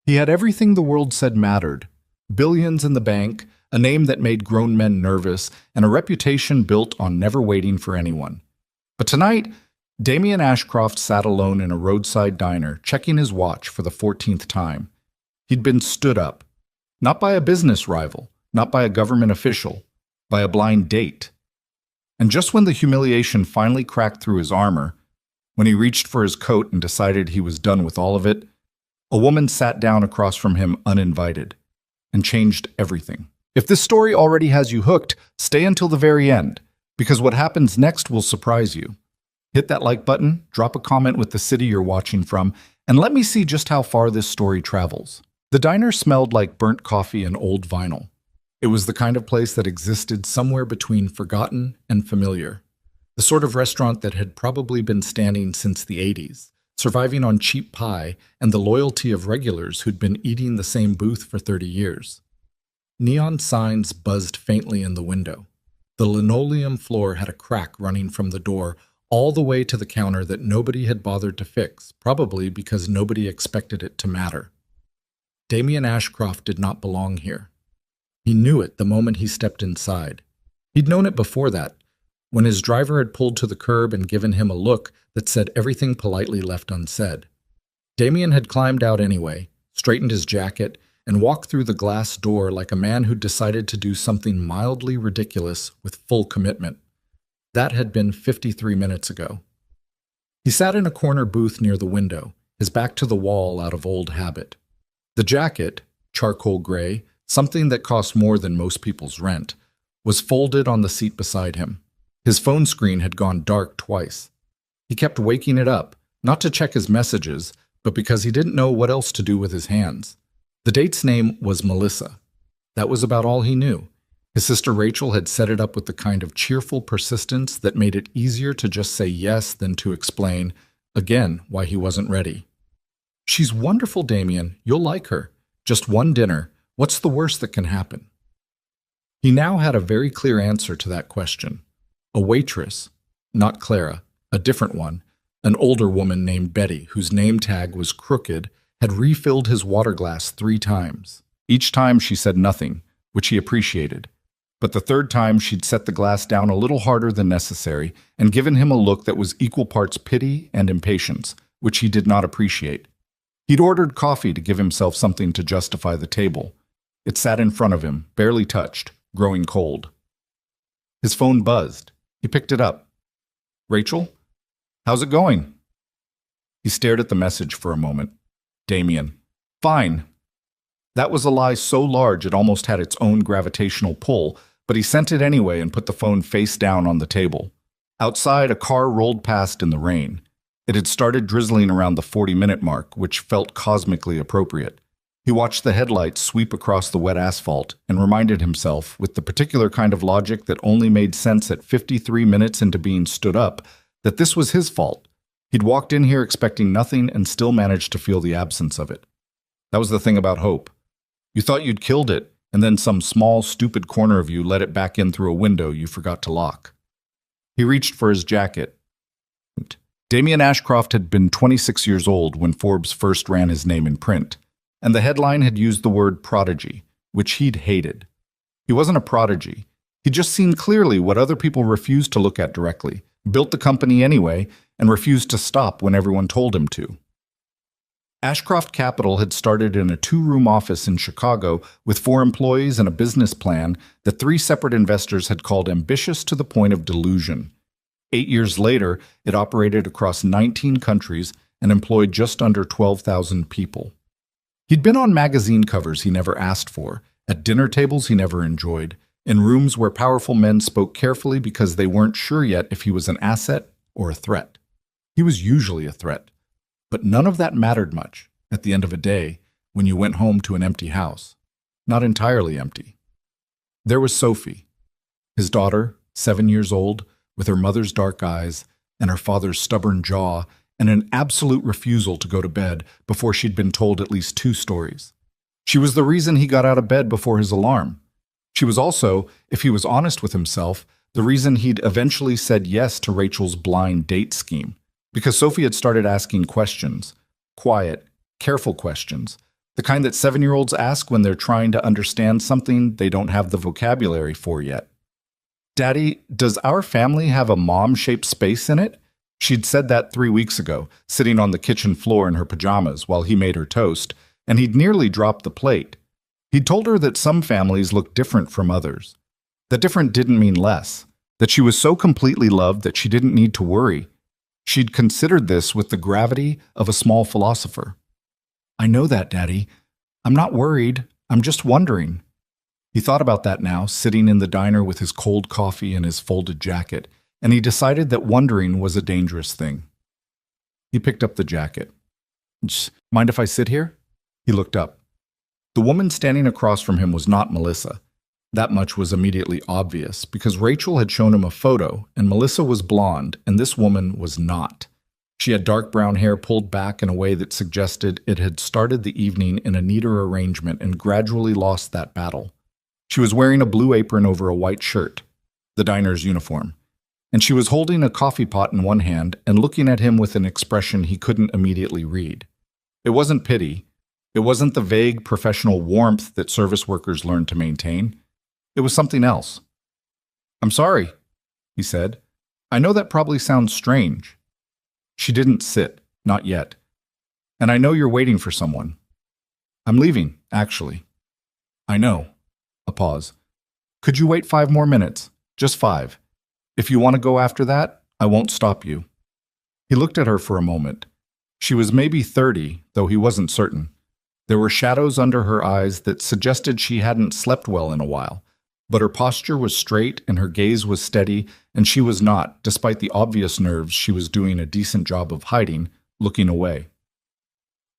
He had everything the world said mattered: billions in the bank, a name that made grown men nervous, and a reputation built on never waiting for anyone. But tonight, Damien Ashcroft sat alone in a roadside diner, checking his watch for the 14th time. He'd been stood up, not by a business rival, not by a government official, by a blind date. And just when the humiliation finally cracked through his armor, when he reached for his coat and decided he was done with all of it, a woman sat down across from him uninvited and changed everything. If this story already has you hooked, stay until the very end, because what happens next will surprise you. Hit that like button, drop a comment with the city you're watching from, and let me see just how far this story travels. The diner smelled like burnt coffee and old vinyl. It was the kind of place that existed somewhere between forgotten and familiar. The sort of restaurant that had probably been standing since the 80s, surviving on cheap pie and the loyalty of regulars who'd been eating the same booth for 30 years. Neon signs buzzed faintly in the window. The linoleum floor had a crack running from the door all the way to the counter that nobody had bothered to fix, probably because nobody expected it to matter. Damien Ashcroft did not belong here. He knew it the moment he stepped inside. He'd known it before that, when his driver had pulled to the curb and given him a look that said everything politely left unsaid. Damien had climbed out anyway, straightened his jacket, and walked through the glass door like a man who'd decided to do something mildly ridiculous with full commitment. That had been 53 minutes ago. He sat in a corner booth near the window, his back to the wall out of old habit. The jacket, charcoal gray, something that cost more than most people's rent, was folded on the seat beside him. His phone screen had gone dark twice. He kept waking it up, not to check his messages, but because he didn't know what else to do with his hands. The date's name was Melissa. That was about all he knew. His sister Rachel had set it up with the kind of cheerful persistence that made it easier to just say yes than to explain, again, why he wasn't ready. "She's wonderful, Damien. You'll like her. Just one dinner. What's the worst that can happen?" He now had a very clear answer to that question. A waitress, not Clara, a different one, an older woman named Betty, whose name tag was crooked, had refilled his water glass 3 times. Each time she said nothing, which he appreciated. But the third time she'd set the glass down a little harder than necessary and given him a look that was equal parts pity and impatience, which he did not appreciate. He'd ordered coffee to give himself something to justify the table. It sat in front of him, barely touched, growing cold. His phone buzzed. He picked it up. "Rachel? How's it going?" He stared at the message for a moment. Damien. "Fine." That was a lie so large it almost had its own gravitational pull, but he sent it anyway and put the phone face down on the table. Outside, a car rolled past in the rain. It had started drizzling around the 40-minute mark, which felt cosmically appropriate. He watched the headlights sweep across the wet asphalt and reminded himself, with the particular kind of logic that only made sense at 53 minutes into being stood up, that this was his fault. He'd walked in here expecting nothing and still managed to feel the absence of it. That was the thing about hope. You thought you'd killed it, and then some small, stupid corner of you let it back in through a window you forgot to lock. He reached for his jacket. Damien Ashcroft had been 26 years old when Forbes first ran his name in print, and the headline had used the word prodigy, which he'd hated. He wasn't a prodigy. He'd just seen clearly what other people refused to look at directly, built the company anyway, and refused to stop when everyone told him to. Ashcroft Capital had started in a 2-room office in Chicago with 4 employees and a business plan that 3 separate investors had called ambitious to the point of delusion. 8 years later, it operated across 19 countries and employed just under 12,000 people. He'd been on magazine covers he never asked for, at dinner tables he never enjoyed, in rooms where powerful men spoke carefully because they weren't sure yet if he was an asset or a threat. He was usually a threat. But none of that mattered much at the end of a day when you went home to an empty house. Not entirely empty. There was Sophie, his daughter, 7 years old, with her mother's dark eyes and her father's stubborn jaw and an absolute refusal to go to bed before she'd been told at least 2 stories. She was the reason he got out of bed before his alarm. She was also, if he was honest with himself, the reason he'd eventually said yes to Rachel's blind date scheme. Because Sophie had started asking questions, quiet, careful questions, The kind that 7-year-olds ask when they're trying to understand something they don't have the vocabulary for yet. Daddy, does our family have a mom-shaped space in it? She'd said that 3 weeks ago, sitting on the kitchen floor in her pajamas while he made her toast, and he'd nearly dropped the plate. He'd told her that some families look different from others. That different didn't mean less. That she was so completely loved that she didn't need to worry. She'd considered this with the gravity of a small philosopher. I know that, Daddy. I'm not worried. I'm just wondering. He thought about that now, sitting in the diner with his cold coffee and his folded jacket, and he decided that wondering was a dangerous thing. He picked up the jacket. Mind if I sit here? He looked up. The woman standing across from him was not Melissa. That much was immediately obvious, because Rachel had shown him a photo, and Melissa was blonde, and this woman was not. She had dark brown hair pulled back in a way that suggested it had started the evening in a neater arrangement and gradually lost that battle. She was wearing a blue apron over a white shirt, the diner's uniform, and she was holding a coffee pot in one hand and looking at him with an expression he couldn't immediately read. It wasn't pity. It wasn't the vague professional warmth that service workers learn to maintain. It was something else. I'm sorry, he said. I know that probably sounds strange. She didn't sit, not yet. And I know you're waiting for someone. I'm leaving, actually. I know. A pause. Could you wait 5 more minutes? Just 5. If you want to go after that, I won't stop you. He looked at her for a moment. She was maybe 30, though he wasn't certain. There were shadows under her eyes that suggested she hadn't slept well in a while, but her posture was straight and her gaze was steady, and she was not, despite the obvious nerves she was doing a decent job of hiding, looking away.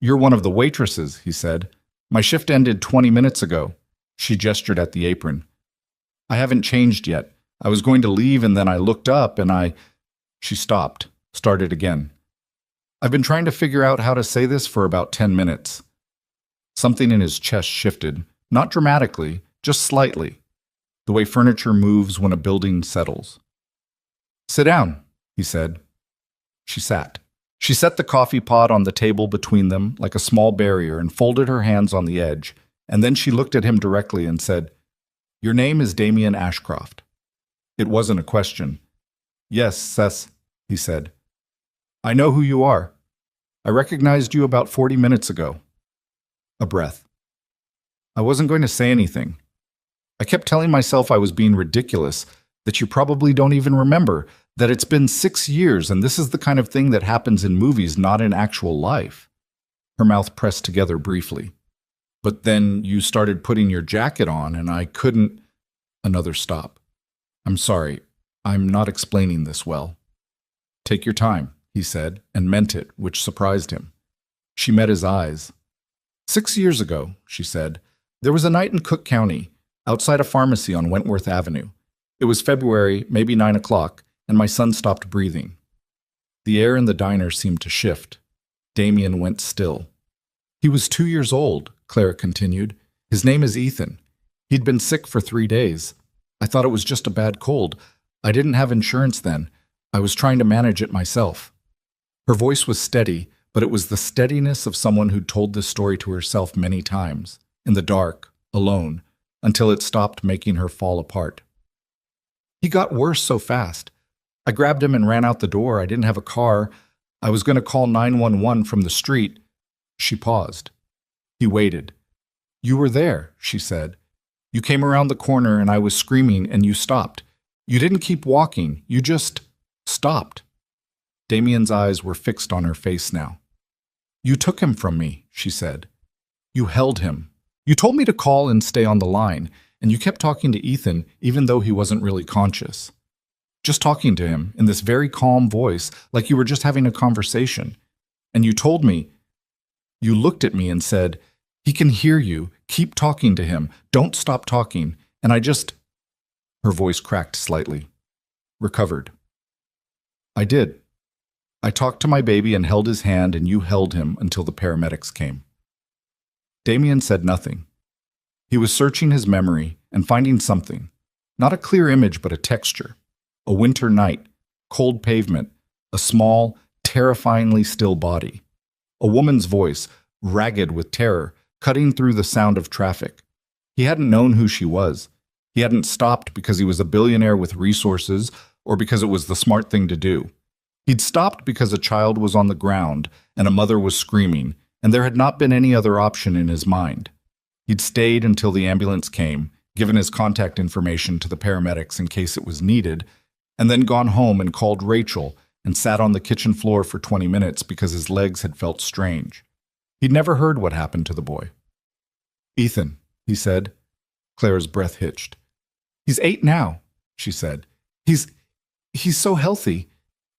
You're one of the waitresses, he said. My shift ended 20 minutes ago. She gestured at the apron. I haven't changed yet. I was going to leave and then I looked up and She stopped, started again. I've been trying to figure out how to say this for about 10 minutes. Something in his chest shifted, not dramatically, just slightly, the way furniture moves when a building settles. Sit down, he said. She sat. She set the coffee pot on the table between them like a small barrier and folded her hands on the edge, and then she looked at him directly and said, Your name is Damien Ashcroft. It wasn't a question. Yes, Seth, he said. I know who you are. I recognized you about 40 minutes ago. A breath. I wasn't going to say anything. I kept telling myself I was being ridiculous, that you probably don't even remember, that it's been 6 years and this is the kind of thing that happens in movies, not in actual life. Her mouth pressed together briefly. But then you started putting your jacket on and I couldn't... Another stop. I'm sorry. I'm not explaining this well. Take your time, he said, and meant it, which surprised him. She met his eyes. 6 years ago, she said, there was a night in Cook County, outside a pharmacy on Wentworth Avenue. It was February, maybe 9 o'clock, and my son stopped breathing. The air in the diner seemed to shift. Damien went still. He was 2 years old, Clara continued. His name is Ethan. He'd been sick for 3 days. I thought it was just a bad cold. I didn't have insurance then. I was trying to manage it myself. Her voice was steady, but it was the steadiness of someone who'd told this story to herself many times, in the dark, alone, until it stopped making her fall apart. He got worse so fast. I grabbed him and ran out the door. I didn't have a car. I was going to call 911 from the street. She paused. He waited. You were there, she said. You came around the corner and I was screaming and you stopped. You didn't keep walking. You just stopped. Damien's eyes were fixed on her face now. You took him from me, she said. You held him. You told me to call and stay on the line, and you kept talking to Ethan even though he wasn't really conscious. Just talking to him in this very calm voice, like you were just having a conversation. And you told me, you looked at me and said, he can hear you. Keep talking to him. Don't stop talking. And I just... Her voice cracked slightly. Recovered. I did. I talked to my baby and held his hand and you held him until the paramedics came. Damien said nothing. He was searching his memory and finding something. Not a clear image, but a texture. A winter night, cold pavement, a small, terrifyingly still body. A woman's voice, ragged with terror, cutting through the sound of traffic. He hadn't known who she was. He hadn't stopped because he was a billionaire with resources or because it was the smart thing to do. He'd stopped because a child was on the ground and a mother was screaming, and there had not been any other option in his mind. He'd stayed until the ambulance came, given his contact information to the paramedics in case it was needed, and then gone home and called Rachel and sat on the kitchen floor for 20 minutes because his legs had felt strange. He'd never heard what happened to the boy. "Ethan," he said. Clara's breath hitched. "He's 8 now," she said. He's so healthy.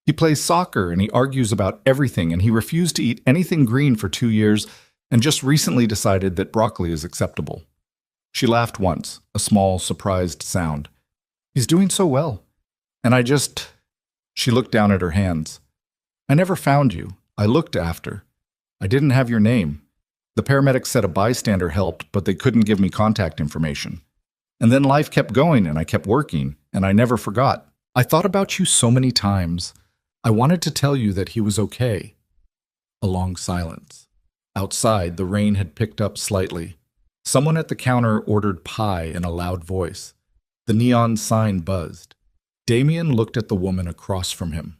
He plays soccer and he argues about everything, and he refused to eat anything green for 2 years and just recently decided that broccoli is acceptable." She laughed once, a small, surprised sound. "He's doing so well. And She looked down at her hands. "I never found you. I looked after. I didn't have your name. The paramedics said a bystander helped, but they couldn't give me contact information. And then life kept going and I kept working, and I never forgot. I thought about you so many times. I wanted to tell you that he was okay." A long silence. Outside, the rain had picked up slightly. Someone at the counter ordered pie in a loud voice. The neon sign buzzed. Damien looked at the woman across from him.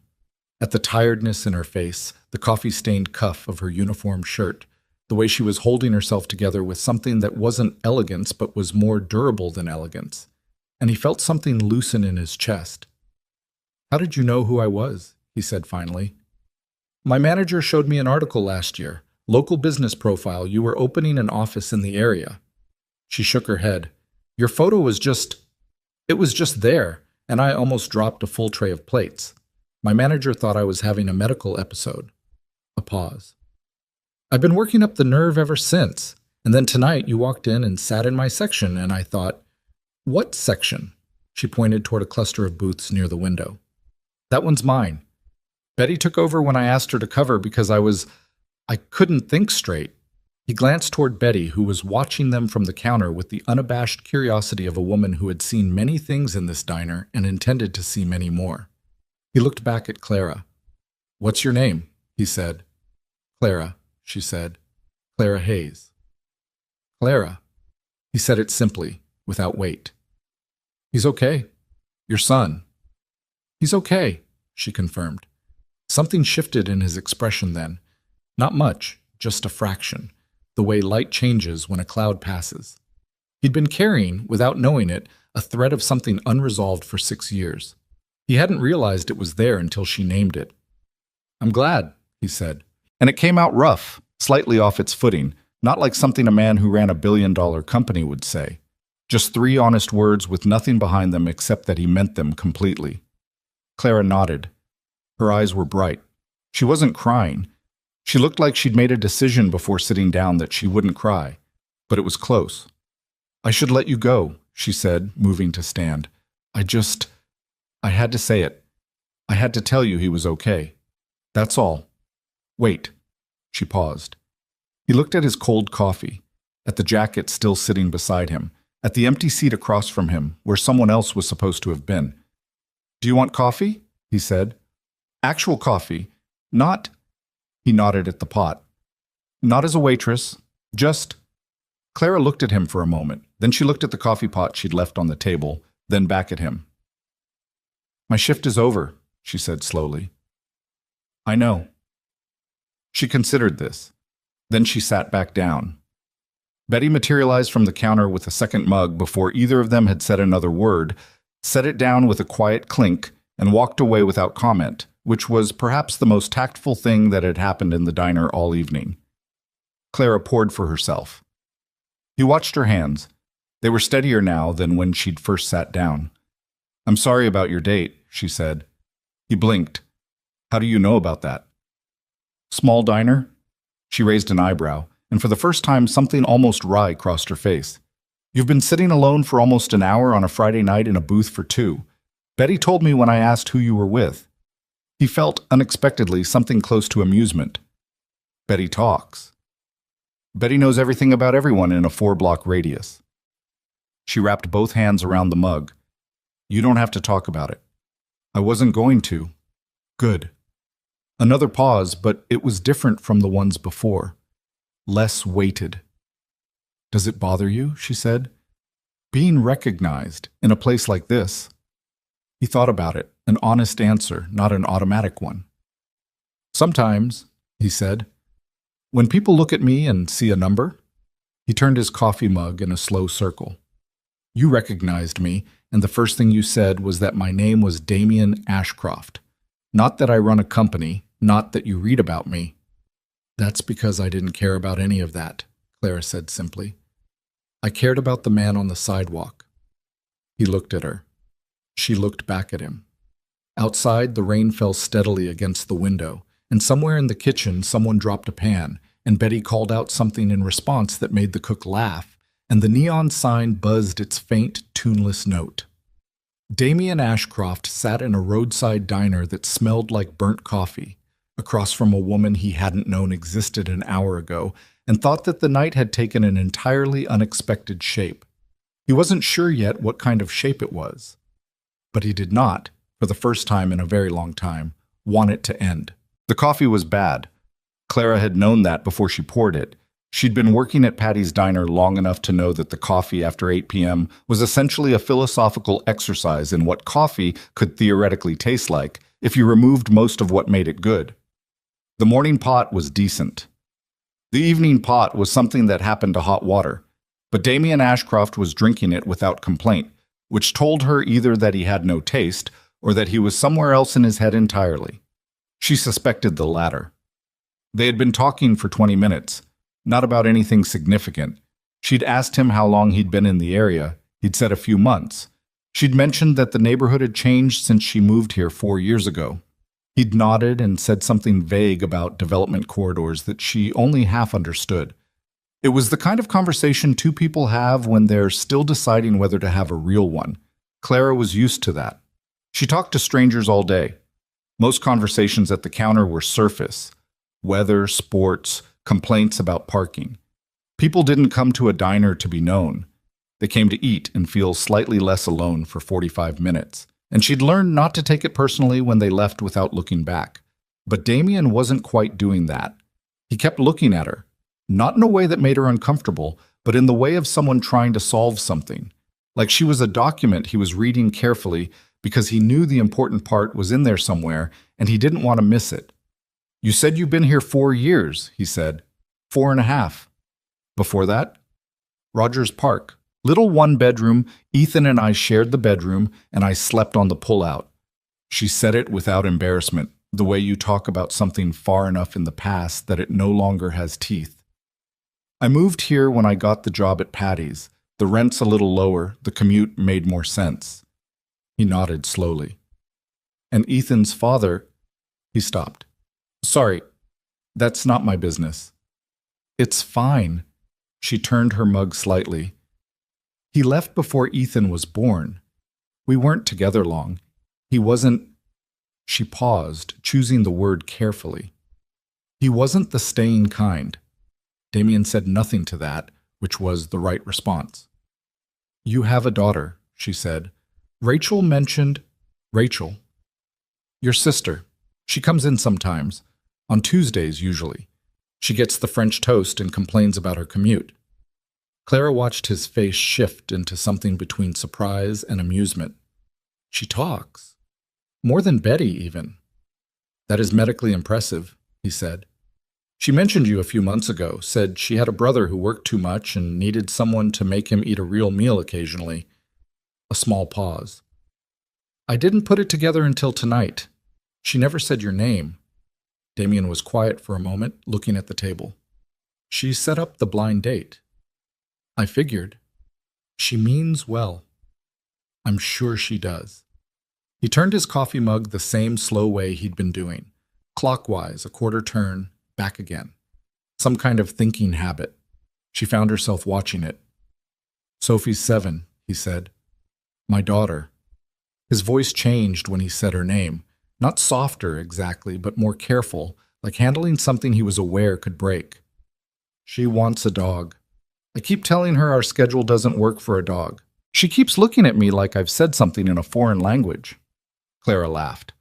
At the tiredness in her face, the coffee-stained cuff of her uniform shirt, the way she was holding herself together with something that wasn't elegance but was more durable than elegance, and he felt something loosen in his chest. "How did you know who I was?" he said finally. "My manager showed me an article last year. Local business profile. You were opening an office in the area." She shook her head. "Your photo was it was just there, and I almost dropped a full tray of plates. My manager thought I was having a medical episode." A pause. "I've been working up the nerve ever since, and then tonight you walked in and sat in my section, and I thought, 'What section?'" She pointed toward a cluster of booths near the window. "That one's mine. Betty took over when I asked her to cover because I couldn't think straight." He glanced toward Betty, who was watching them from the counter with the unabashed curiosity of a woman who had seen many things in this diner and intended to see many more. He looked back at Clara. "What's your name?" he said. "Clara," she said. "Clara Hayes." "Clara." He said it simply, without weight. "He's okay. Your son." "He's okay," she confirmed. Something shifted in his expression then. Not much, just a fraction, the way light changes when a cloud passes. He'd been carrying, without knowing it, a thread of something unresolved for 6 years. He hadn't realized it was there until she named it. "I'm glad," he said. And it came out rough, slightly off its footing, not like something a man who ran a billion-dollar company would say. Just 3 honest words with nothing behind them except that he meant them completely. Clara nodded. Her eyes were bright. She wasn't crying. She looked like she'd made a decision before sitting down that she wouldn't cry, but it was close. "I should let you go," she said, moving to stand. I had to say it. I had to tell you he was okay. That's all. Wait." She paused. He looked at his cold coffee, at the jacket still sitting beside him, at the empty seat across from him, where someone else was supposed to have been. "Do you want coffee?" he said. "Actual coffee, not—" He nodded at the pot. "Not as a waitress, just—" Clara looked at him for a moment, then she looked at the coffee pot she'd left on the table, then back at him. "My shift is over," she said slowly. "I know." She considered this. Then she sat back down. Betty materialized from the counter with a second mug before either of them had said another word, set it down with a quiet clink, and walked away without comment, which was perhaps the most tactful thing that had happened in the diner all evening. Clara poured for herself. He watched her hands. They were steadier now than when she'd first sat down. "I'm sorry about your date," she said. He blinked. "How do you know about that?" "Small diner?" She raised an eyebrow, and for the first time something almost wry crossed her face. "You've been sitting alone for almost an hour on a Friday night in a booth for 2. Betty told me when I asked who you were with." He felt, unexpectedly, something close to amusement. "Betty talks." "Betty knows everything about everyone in a 4-block radius." She wrapped both hands around the mug. "You don't have to talk about it." "I wasn't going to." "Good." Another pause, but it was different from the ones before. Less weighted. Does it bother you? She said. Being recognized in a place like this. He thought about it, an honest answer, not an automatic one. Sometimes, he said, when people look at me and see a number. He turned his coffee mug in a slow circle. You recognized me, and the first thing you said was that my name was Damien Ashcroft. Not that I run a company, not that you read about me. That's because I didn't care about any of that, Clara said simply. I cared about the man on the sidewalk. He looked at her. She looked back at him. Outside, the rain fell steadily against the window, and somewhere in the kitchen someone dropped a pan, and Betty called out something in response that made the cook laugh, and the neon sign buzzed its faint, tuneless note. Damien Ashcroft sat in a roadside diner that smelled like burnt coffee, across from a woman he hadn't known existed an hour ago, and thought that the night had taken an entirely unexpected shape. He wasn't sure yet what kind of shape it was. But he did not, for the first time in a very long time, want it to end. The coffee was bad. Clara had known that before she poured it. She'd been working at Patty's Diner long enough to know that the coffee after 8 p.m. was essentially a philosophical exercise in what coffee could theoretically taste like if you removed most of what made it good. The morning pot was decent. The evening pot was something that happened to hot water, but Damien Ashcroft was drinking it without complaint, which told her either that he had no taste or that he was somewhere else in his head entirely. She suspected the latter. They had been talking for 20 minutes, not about anything significant. She'd asked him how long he'd been in the area. He'd said a few months. She'd mentioned that the neighborhood had changed since she moved here 4 years ago. He'd nodded and said something vague about development corridors that she only half understood. It was the kind of conversation two people have when they're still deciding whether to have a real one. Clara was used to that. She talked to strangers all day. Most conversations at the counter were surface: weather, sports, complaints about parking. People didn't come to a diner to be known. They came to eat and feel slightly less alone for 45 minutes. And she'd learned not to take it personally when they left without looking back. But Damien wasn't quite doing that. He kept looking at her, not in a way that made her uncomfortable, but in the way of someone trying to solve something. Like she was a document he was reading carefully because he knew the important part was in there somewhere and he didn't want to miss it. You said you've been here 4 years, he said. 4.5. Before that? Rogers Park. Little one-bedroom, Ethan and I shared the bedroom, and I slept on the pull-out. She said it without embarrassment, the way you talk about something far enough in the past that it no longer has teeth. I moved here when I got the job at Patty's. The rent's a little lower, the commute made more sense. He nodded slowly. And Ethan's father... He stopped. Sorry, that's not my business. It's fine. She turned her mug slightly. He left before Ethan was born. We weren't together long. He wasn't... She paused, choosing the word carefully. He wasn't the staying kind. Damien said nothing to that, which was the right response. You have a daughter, she said. Rachel mentioned... Rachel. Your sister. She comes in sometimes. On Tuesdays, usually. She gets the French toast and complains about her commute. Clara watched his face shift into something between surprise and amusement. She talks. More than Betty, even. That is medically impressive, he said. She mentioned you a few months ago, said she had a brother who worked too much and needed someone to make him eat a real meal occasionally. A small pause. I didn't put it together until tonight. She never said your name. Damien was quiet for a moment, looking at the table. She set up the blind date. I figured. She means well. I'm sure she does. He turned his coffee mug the same slow way he'd been doing. Clockwise, a quarter turn, back again. Some kind of thinking habit. She found herself watching it. Sophie's 7, he said. My daughter. His voice changed when he said her name. Not softer, exactly, but more careful, like handling something he was aware could break. She wants a dog. I keep telling her our schedule doesn't work for a dog. She keeps looking at me like I've said something in a foreign language. Clara laughed.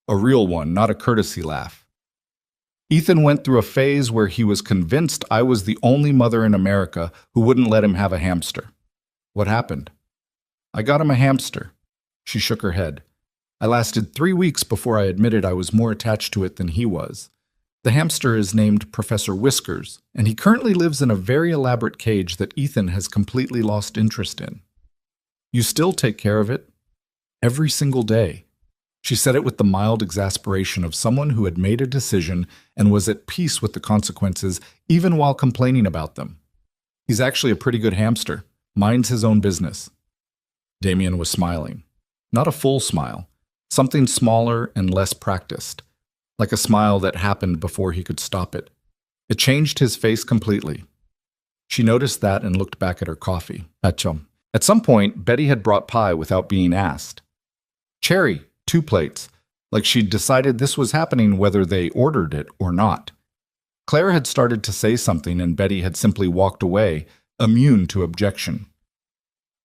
A real one, not a courtesy laugh. Ethan went through a phase where he was convinced I was the only mother in America who wouldn't let him have a hamster. What happened? I got him a hamster. She shook her head. I lasted 3 weeks before I admitted I was more attached to it than he was. The hamster is named Professor Whiskers, and he currently lives in a very elaborate cage that Ethan has completely lost interest in. You still take care of it? Every single day. She said it with the mild exasperation of someone who had made a decision and was at peace with the consequences, even while complaining about them. He's actually a pretty good hamster. Minds his own business. Damien was smiling. Not a full smile. Something smaller and less practiced. Like a smile that happened before he could stop it. It changed his face completely. She noticed that and looked back at her coffee. At some point, Betty had brought pie without being asked. Cherry, 2 plates, like she'd decided this was happening whether they ordered it or not. Claire had started to say something and Betty had simply walked away, immune to objection.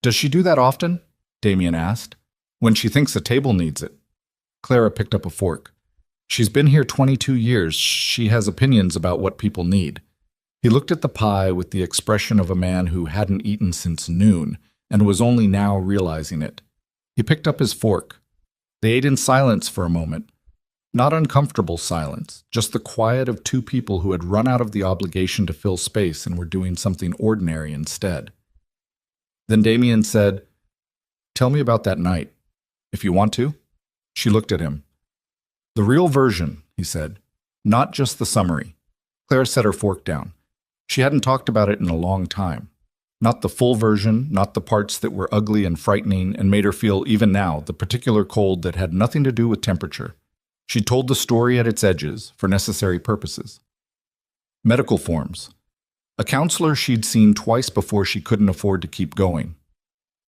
Does she do that often? Damien asked. When she thinks a table needs it. Clara picked up a fork. She's been here 22 years. She has opinions about what people need. He looked at the pie with the expression of a man who hadn't eaten since noon and was only now realizing it. He picked up his fork. They ate in silence for a moment. Not uncomfortable silence, just the quiet of 2 people who had run out of the obligation to fill space and were doing something ordinary instead. Then Damien said, Tell me about that night, if you want to. She looked at him. The real version, he said, not just the summary. Claire set her fork down. She hadn't talked about it in a long time. Not the full version, not the parts that were ugly and frightening and made her feel, even now, the particular cold that had nothing to do with temperature. She told the story at its edges, for necessary purposes. Medical forms. A counselor she'd seen twice before she couldn't afford to keep going.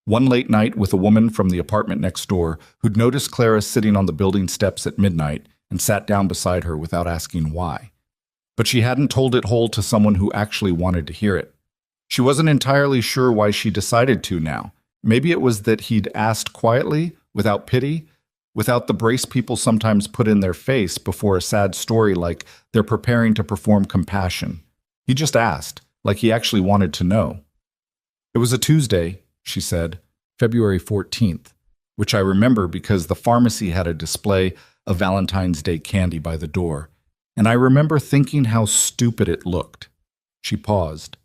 One late night with a woman from the apartment next door who'd noticed Clara sitting on the building steps at midnight and sat down beside her without asking why. But she hadn't told it whole to someone who actually wanted to hear it. She wasn't entirely sure why she decided to now. Maybe it was that he'd asked quietly, without pity, without the brace people sometimes put in their face before a sad story like they're preparing to perform compassion. He just asked, like he actually wanted to know. It was a Tuesday, she said, February 14th, which I remember because the pharmacy had a display of Valentine's Day candy by the door, and I remember thinking how stupid it looked. She paused.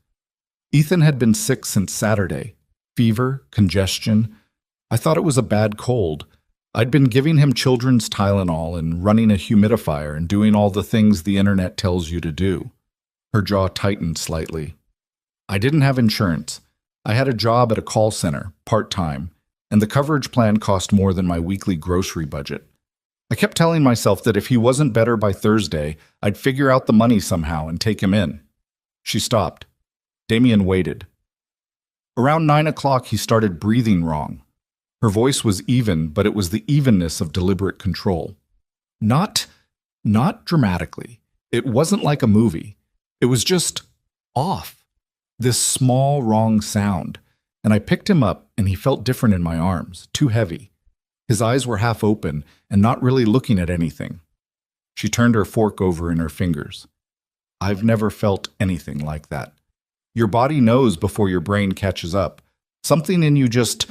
Ethan had been sick since Saturday. Fever, congestion. I thought it was a bad cold. I'd been giving him children's Tylenol and running a humidifier and doing all the things the internet tells you to do. Her jaw tightened slightly. I didn't have insurance. I had a job at a call center, part-time, and the coverage plan cost more than my weekly grocery budget. I kept telling myself that if he wasn't better by Thursday, I'd figure out the money somehow and take him in. She stopped. Damien waited. Around 9 o'clock, he started breathing wrong. Her voice was even, but it was the evenness of deliberate control. Not dramatically. It wasn't like a movie. It was just off. This small, wrong sound. And I picked him up, and he felt different in my arms, too heavy. His eyes were half open and not really looking at anything. She turned her fork over in her fingers. I've never felt anything like that. Your body knows before your brain catches up. Something in you just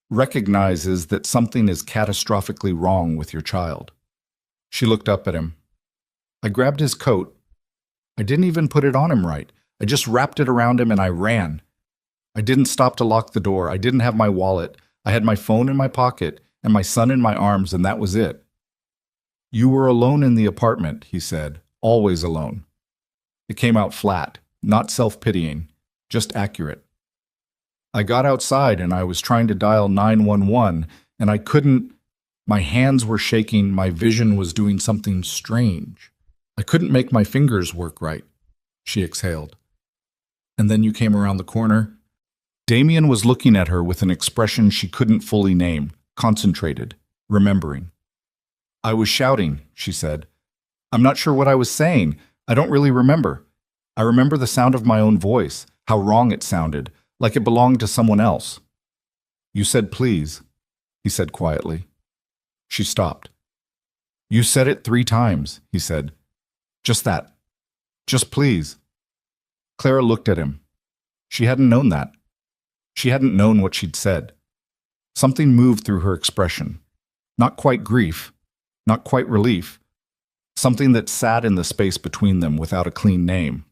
recognizes that something is catastrophically wrong with your child. She looked up at him. I grabbed his coat. I didn't even put it on him right. I just wrapped it around him and I ran. I didn't stop to lock the door. I didn't have my wallet. I had my phone in my pocket and my son in my arms, and that was it. You were alone in the apartment, he said, always alone. It came out flat, not self-pitying, just accurate. I got outside and I was trying to dial 911 and I couldn't. My hands were shaking, my vision was doing something strange. I couldn't make my fingers work right. She exhaled. And then you came around the corner. Damien was looking at her with an expression she couldn't fully name, concentrated, remembering. I was shouting, she said. I'm not sure what I was saying. I don't really remember. I remember the sound of my own voice, how wrong it sounded, like it belonged to someone else. You said please, he said quietly. She stopped. You said it 3 times, he said. Just that. Just please. Clara looked at him. She hadn't known that. She hadn't known what she'd said. Something moved through her expression. Not quite grief, not quite relief. Something that sat in the space between them without a clean name.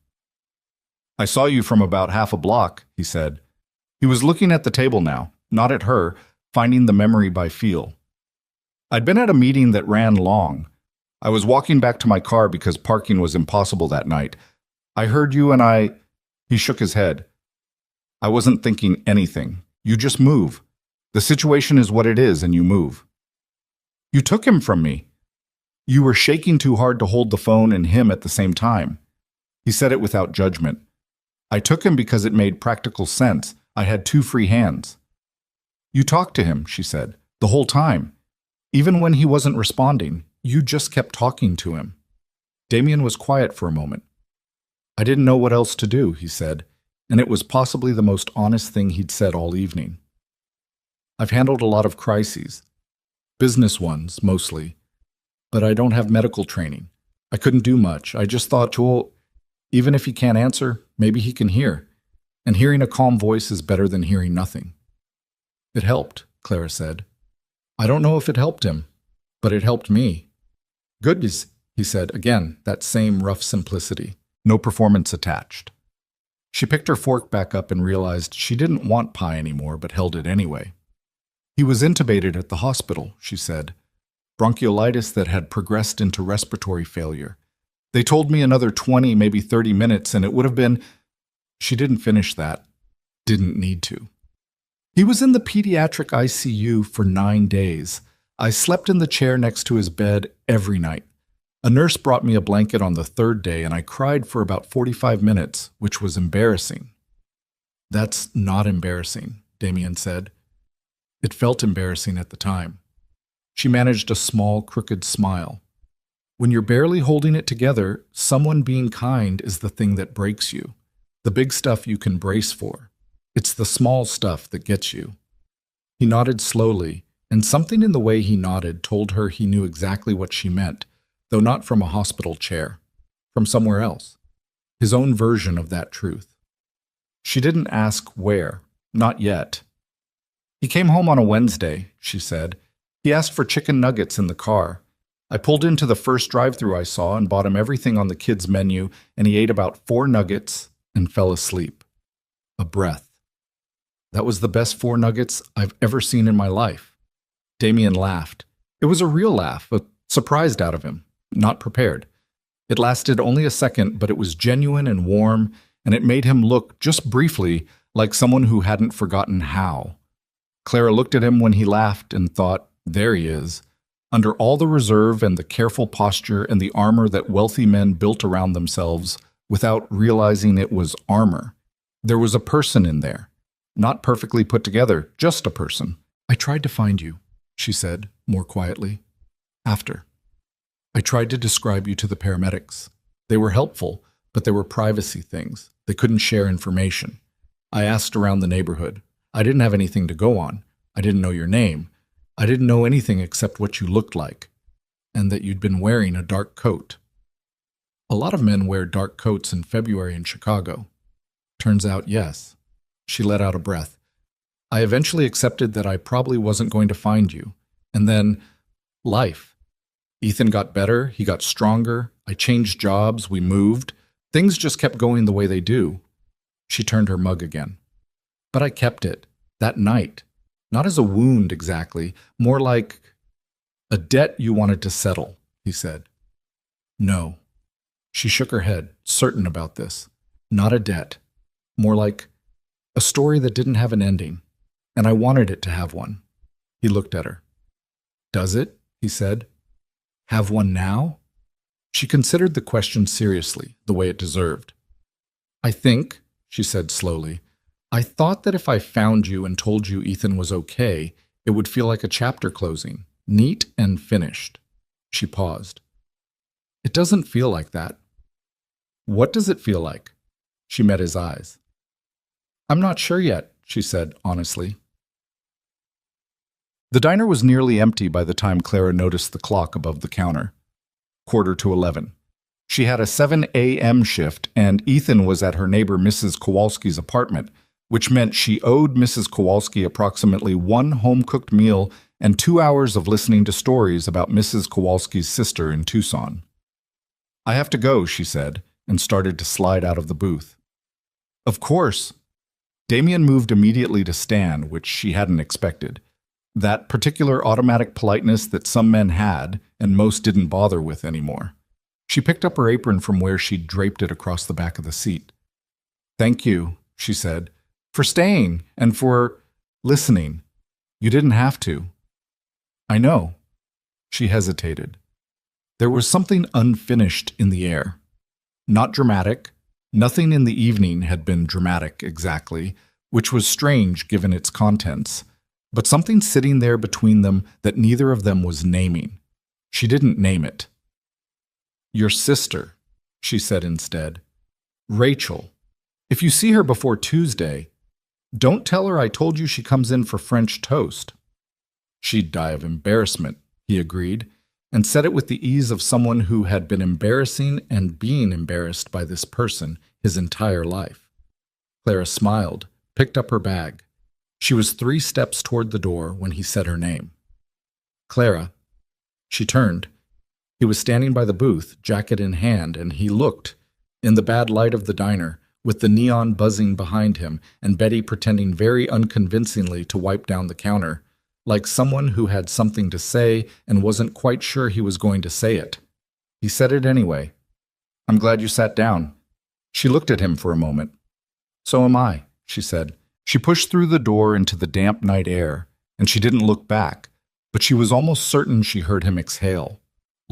I saw you from about half a block, he said. He was looking at the table now, not at her, finding the memory by feel. I'd been at a meeting that ran long. I was walking back to my car because parking was impossible that night. I heard you and I... He shook his head. I wasn't thinking anything. You just move. The situation is what it is and you move. You took him from me. You were shaking too hard to hold the phone and him at the same time. He said it without judgment. I took him because it made practical sense. I had 2 free hands. You talked to him, she said, the whole time. Even when he wasn't responding, you just kept talking to him. Damien was quiet for a moment. I didn't know what else to do, he said, and it was possibly the most honest thing he'd said all evening. I've handled a lot of crises. Business ones, mostly. But I don't have medical training. I couldn't do much. I just thought, Joel, even if he can't answer, maybe he can hear. And hearing a calm voice is better than hearing nothing. It helped, Clara said. I don't know if it helped him, but it helped me. Good, he said, again, that same rough simplicity. No performance attached. She picked her fork back up and realized she didn't want pie anymore, but held it anyway. He was intubated at the hospital, she said. Bronchiolitis that had progressed into respiratory failure. They told me another 20, maybe 30 minutes, and it would have been... She didn't finish that. Didn't need to. He was in the pediatric ICU for 9 days. I slept in the chair next to his bed every night. A nurse brought me a blanket on the 3rd day, and I cried for about 45 minutes, which was embarrassing. That's not embarrassing, Damien said. It felt embarrassing at the time. She managed a small, crooked smile. When you're barely holding it together, someone being kind is the thing that breaks you. The big stuff you can brace for. It's the small stuff that gets you. He nodded slowly, and something in the way he nodded told her he knew exactly what she meant, though not from a hospital chair, from somewhere else. His own version of that truth. She didn't ask where, not yet. He came home on a Wednesday, she said. He asked for chicken nuggets in the car. I pulled into the first drive-thru I saw and bought him everything on the kids' menu, and he ate about 4 nuggets and fell asleep. A breath. That was the best 4 nuggets I've ever seen in my life. Damien laughed. It was a real laugh, surprised out of him, not prepared. It lasted only a second, but it was genuine and warm, and it made him look, just briefly, like someone who hadn't forgotten how. Clara looked at him when he laughed and thought, there he is. Under all the reserve and the careful posture and the armor that wealthy men built around themselves without realizing it was armor, there was a person in there. Not perfectly put together, just a person. I tried to find you, she said, more quietly. After. I tried to describe you to the paramedics. They were helpful, but there were privacy things. They couldn't share information. I asked around the neighborhood. I didn't have anything to go on. I didn't know your name. I didn't know anything except what you looked like, and that you'd been wearing a dark coat. A lot of men wear dark coats in February in Chicago. Turns out, yes. She let out a breath. I eventually accepted that I probably wasn't going to find you. And then, life. Ethan got better, he got stronger, I changed jobs, we moved. Things just kept going the way they do. She turned her mug again. But I kept it, that night. Not as a wound exactly, more like a debt you wanted to settle, he said. No. She shook her head, certain about this. Not a debt. More like a story that didn't have an ending, and I wanted it to have one. He looked at her. Does it? He said. Have one now? She considered the question seriously, the way it deserved. I think, she said slowly, I thought that if I found you and told you Ethan was okay, it would feel like a chapter closing, neat and finished. She paused. It doesn't feel like that. What does it feel like? She met his eyes. I'm not sure yet, she said honestly. The diner was nearly empty by the time Clara noticed the clock above the counter. 11:15. She had a 7 a.m. shift, and Ethan was at her neighbor Mrs. Kowalski's apartment, which meant she owed Mrs. Kowalski approximately one home-cooked meal and 2 hours of listening to stories about Mrs. Kowalski's sister in Tucson. "I have to go," she said, and started to slide out of the booth. "Of course." Damien moved immediately to stand, which she hadn't expected. That particular automatic politeness that some men had, and most didn't bother with anymore. She picked up her apron from where she'd draped it across the back of the seat. "Thank you," she said, "for staying and for listening. You didn't have to." "I know." She hesitated. There was something unfinished in the air. Not dramatic. Nothing in the evening had been dramatic exactly, which was strange given its contents, but something sitting there between them that neither of them was naming. She didn't name it. "Your sister," she said instead. "Rachel. If you see her before Tuesday, don't tell her I told you she comes in for French toast." "She'd die of embarrassment," he agreed, and said it with the ease of someone who had been embarrassing and being embarrassed by this person his entire life. Clara smiled, picked up her bag. She was 3 steps toward the door when he said her name. "Clara." She turned. He was standing by the booth, jacket in hand, and he looked, in the bad light of the diner, with the neon buzzing behind him and Betty pretending very unconvincingly to wipe down the counter, like someone who had something to say and wasn't quite sure he was going to say it. He said it anyway. "I'm glad you sat down." She looked at him for a moment. "So am I," she said. She pushed through the door into the damp night air, and she didn't look back, but she was almost certain she heard him exhale,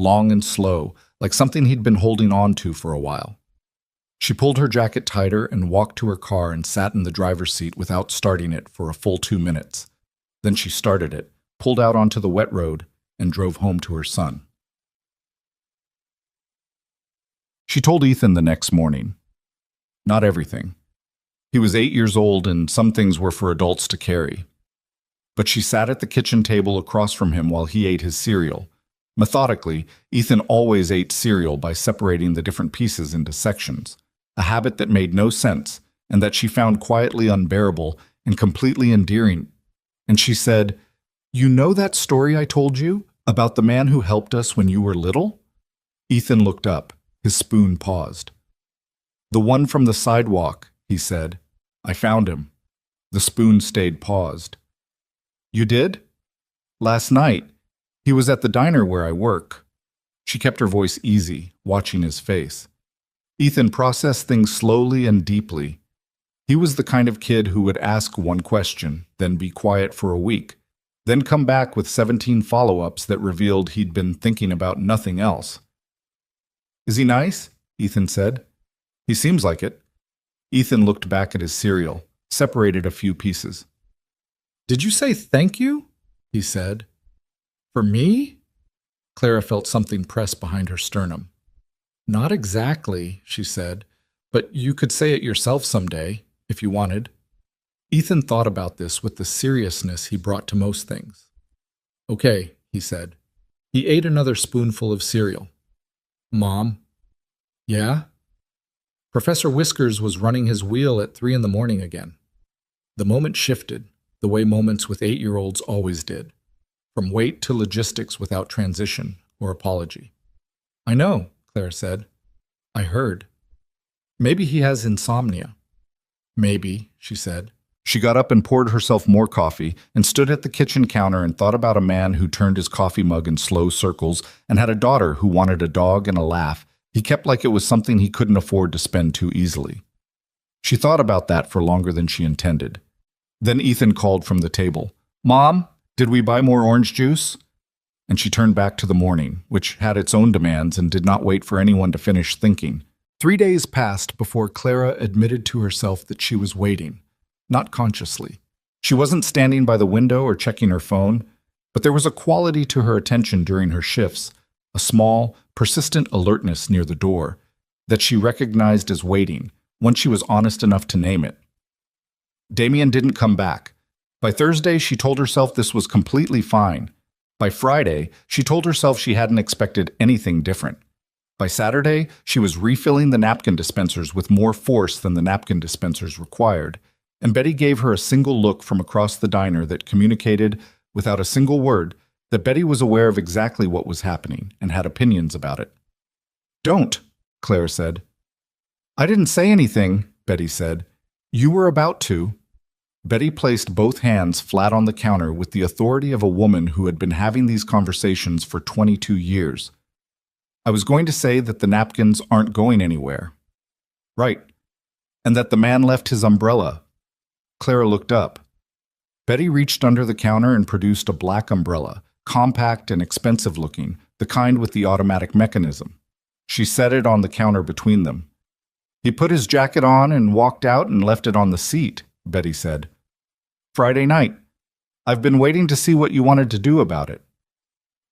long and slow, like something he'd been holding on to for a while. She pulled her jacket tighter and walked to her car and sat in the driver's seat without starting it for a full 2 minutes. Then she started it, pulled out onto the wet road, and drove home to her son. She told Ethan the next morning. Not everything. He was 8 years old and some things were for adults to carry. But she sat at the kitchen table across from him while he ate his cereal. Methodically, Ethan always ate cereal by separating the different pieces into sections, a habit that made no sense and that she found quietly unbearable and completely endearing. And she said, "You know that story I told you about the man who helped us when you were little?" Ethan looked up. His spoon paused. "The one from the sidewalk," he said. "I found him." The spoon stayed paused. "You did?" "Last night. He was at the diner where I work." She kept her voice easy, watching his face. Ethan processed things slowly and deeply. He was the kind of kid who would ask one question, then be quiet for a week, then come back with 17 follow-ups that revealed he'd been thinking about nothing else. "Is he nice?" Ethan said. "He seems like it." Ethan looked back at his cereal, separated a few pieces. "Did you say thank you?" he said. "For me?" Clara felt something press behind her sternum. "Not exactly," she said, "but you could say it yourself someday, if you wanted." Ethan thought about this with the seriousness he brought to most things. "Okay," he said. He ate another spoonful of cereal. "Mom." "Yeah?" Professor Whiskers was running his wheel at 3 a.m. again. The moment shifted, the way moments with 8-year-olds always did, from wait to logistics without transition or apology. "I know," Claire said. "I heard." "Maybe he has insomnia." "Maybe," she said. She got up and poured herself more coffee and stood at the kitchen counter and thought about a man who turned his coffee mug in slow circles and had a daughter who wanted a dog and a laugh he kept like it was something he couldn't afford to spend too easily. She thought about that for longer than she intended. Then Ethan called from the table, "Mom, did we buy more orange juice?" And she turned back to the morning, which had its own demands and did not wait for anyone to finish thinking. 3 days passed before Clara admitted to herself that she was waiting, not consciously. She wasn't standing by the window or checking her phone, but there was a quality to her attention during her shifts, a small, persistent alertness near the door, that she recognized as waiting, once she was honest enough to name it. Damien didn't come back. By Thursday, she told herself this was completely fine. By Friday, she told herself she hadn't expected anything different. By Saturday, she was refilling the napkin dispensers with more force than the napkin dispensers required, and Betty gave her a single look from across the diner that communicated, without a single word, that Betty was aware of exactly what was happening and had opinions about it. "Don't," Clara said. "I didn't say anything," Betty said. "You were about to." Betty placed both hands flat on the counter with the authority of a woman who had been having these conversations for 22 years. "I was going to say that the napkins aren't going anywhere." "Right. And that the man left his umbrella." Clara looked up. Betty reached under the counter and produced a black umbrella, compact and expensive looking, the kind with the automatic mechanism. She set it on the counter between them. "He put his jacket on and walked out and left it on the seat," Betty said. "Friday night. I've been waiting to see what you wanted to do about it."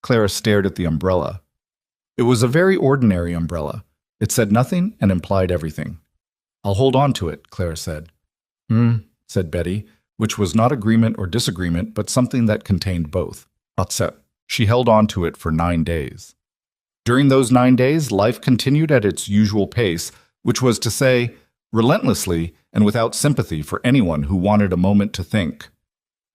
Clara stared at the umbrella. It was a very ordinary umbrella. It said nothing and implied everything. "I'll hold on to it," Clara said. Said Betty, which was not agreement or disagreement, but something that contained both. Upset. She held on to it for 9 days. During those 9 days, life continued at its usual pace, which was to say, relentlessly and without sympathy for anyone who wanted a moment to think.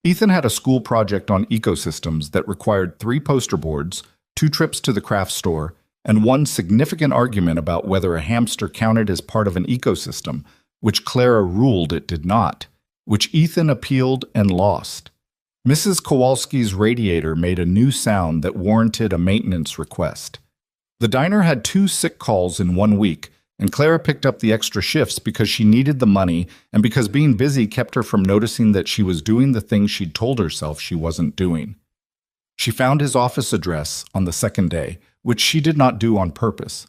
Ethan had a school project on ecosystems that required 3 poster boards, 2 trips to the craft store, and 1 significant argument about whether a hamster counted as part of an ecosystem, which Clara ruled it did not, which Ethan appealed and lost. Mrs. Kowalski's radiator made a new sound that warranted a maintenance request. The diner had 2 sick calls in 1 week, and Clara picked up the extra shifts because she needed the money and because being busy kept her from noticing that she was doing the things she'd told herself she wasn't doing. She found his office address on the 2nd day, which she did not do on purpose.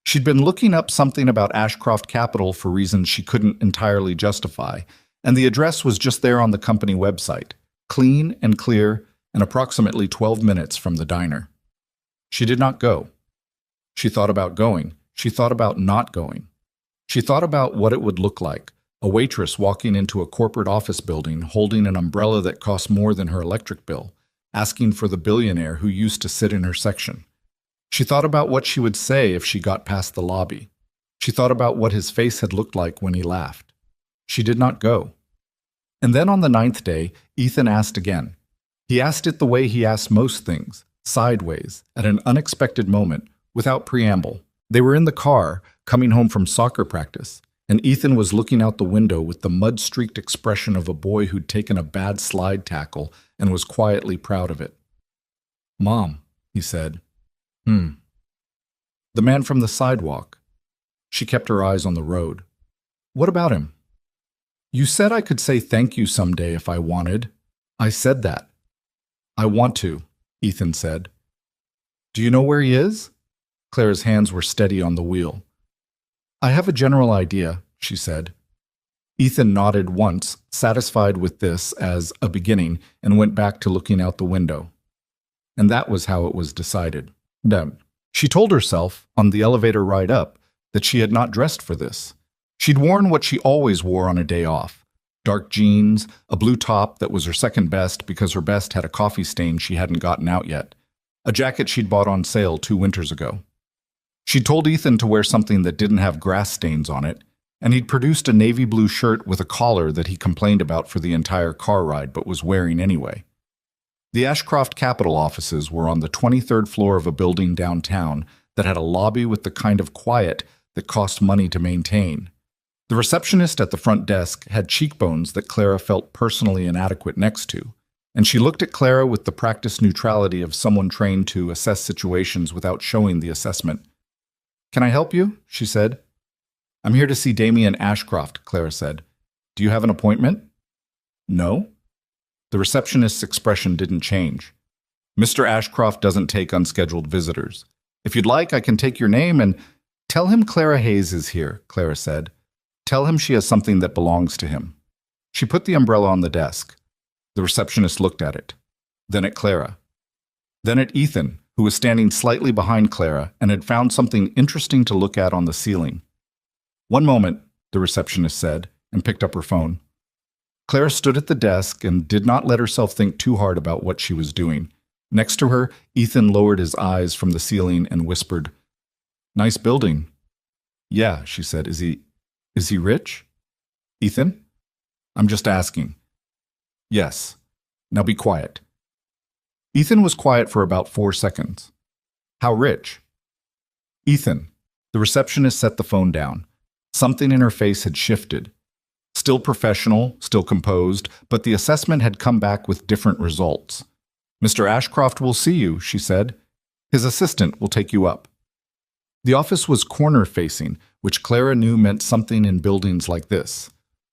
She'd been looking up something about Ashcroft Capital for reasons she couldn't entirely justify, and the address was just there on the company website, clean and clear and approximately 12 minutes from the diner. She did not go. She thought about going. She thought about not going. She thought about what it would look like, a waitress walking into a corporate office building holding an umbrella that cost more than her electric bill, asking for the billionaire who used to sit in her section. She thought about what she would say if she got past the lobby. She thought about what his face had looked like when he laughed. She did not go. And then on the 9th day, Ethan asked again. He asked it the way he asked most things, sideways, at an unexpected moment, without preamble. They were in the car, coming home from soccer practice, and Ethan was looking out the window with the mud-streaked expression of a boy who'd taken a bad slide tackle and was quietly proud of it. "Mom," he said. The man from the sidewalk. She kept her eyes on the road. "What about him?" "You said I could say thank you someday if I wanted." "I said that." "I want to," Ethan said. "Do you know where he is?" Clara's hands were steady on the wheel. "I have a general idea," she said. Ethan nodded once, satisfied with this as a beginning, and went back to looking out the window. And that was how it was decided. She told herself, on the elevator ride up, that she had not dressed for this. She'd worn what she always wore on a day off. Dark jeans, a blue top that was her second best because her best had a coffee stain she hadn't gotten out yet, a jacket she'd bought on sale 2 winters ago. She'd told Ethan to wear something that didn't have grass stains on it, and he'd produced a navy blue shirt with a collar that he complained about for the entire car ride but was wearing anyway. The Ashcroft Capital offices were on the 23rd floor of a building downtown that had a lobby with the kind of quiet that cost money to maintain. The receptionist at the front desk had cheekbones that Clara felt personally inadequate next to, and she looked at Clara with the practiced neutrality of someone trained to assess situations without showing the assessment. "Can I help you?" she said. "I'm here to see Damien Ashcroft," Clara said. "Do you have an appointment?" "No." The receptionist's expression didn't change. "Mr. Ashcroft doesn't take unscheduled visitors. If you'd like, I can take your name and—" "Tell him Clara Hayes is here," Clara said. "Tell him she has something that belongs to him." She put the umbrella on the desk. The receptionist looked at it, then at Clara, then at Ethan, who was standing slightly behind Clara and had found something interesting to look at on the ceiling. "One moment," the receptionist said, and picked up her phone. Clara stood at the desk and did not let herself think too hard about what she was doing. Next to her, Ethan lowered his eyes from the ceiling and whispered, Nice building. Yeah, she said. Is he rich? Ethan? I'm just asking. Yes. Now be quiet. Ethan was quiet for about 4 seconds. How rich? Ethan. The receptionist set the phone down. Something in her face had shifted. Still professional, still composed, but the assessment had come back with different results. Mr. Ashcroft will see you, she said. His assistant will take you up. The office was corner-facing, which Clara knew meant something in buildings like this.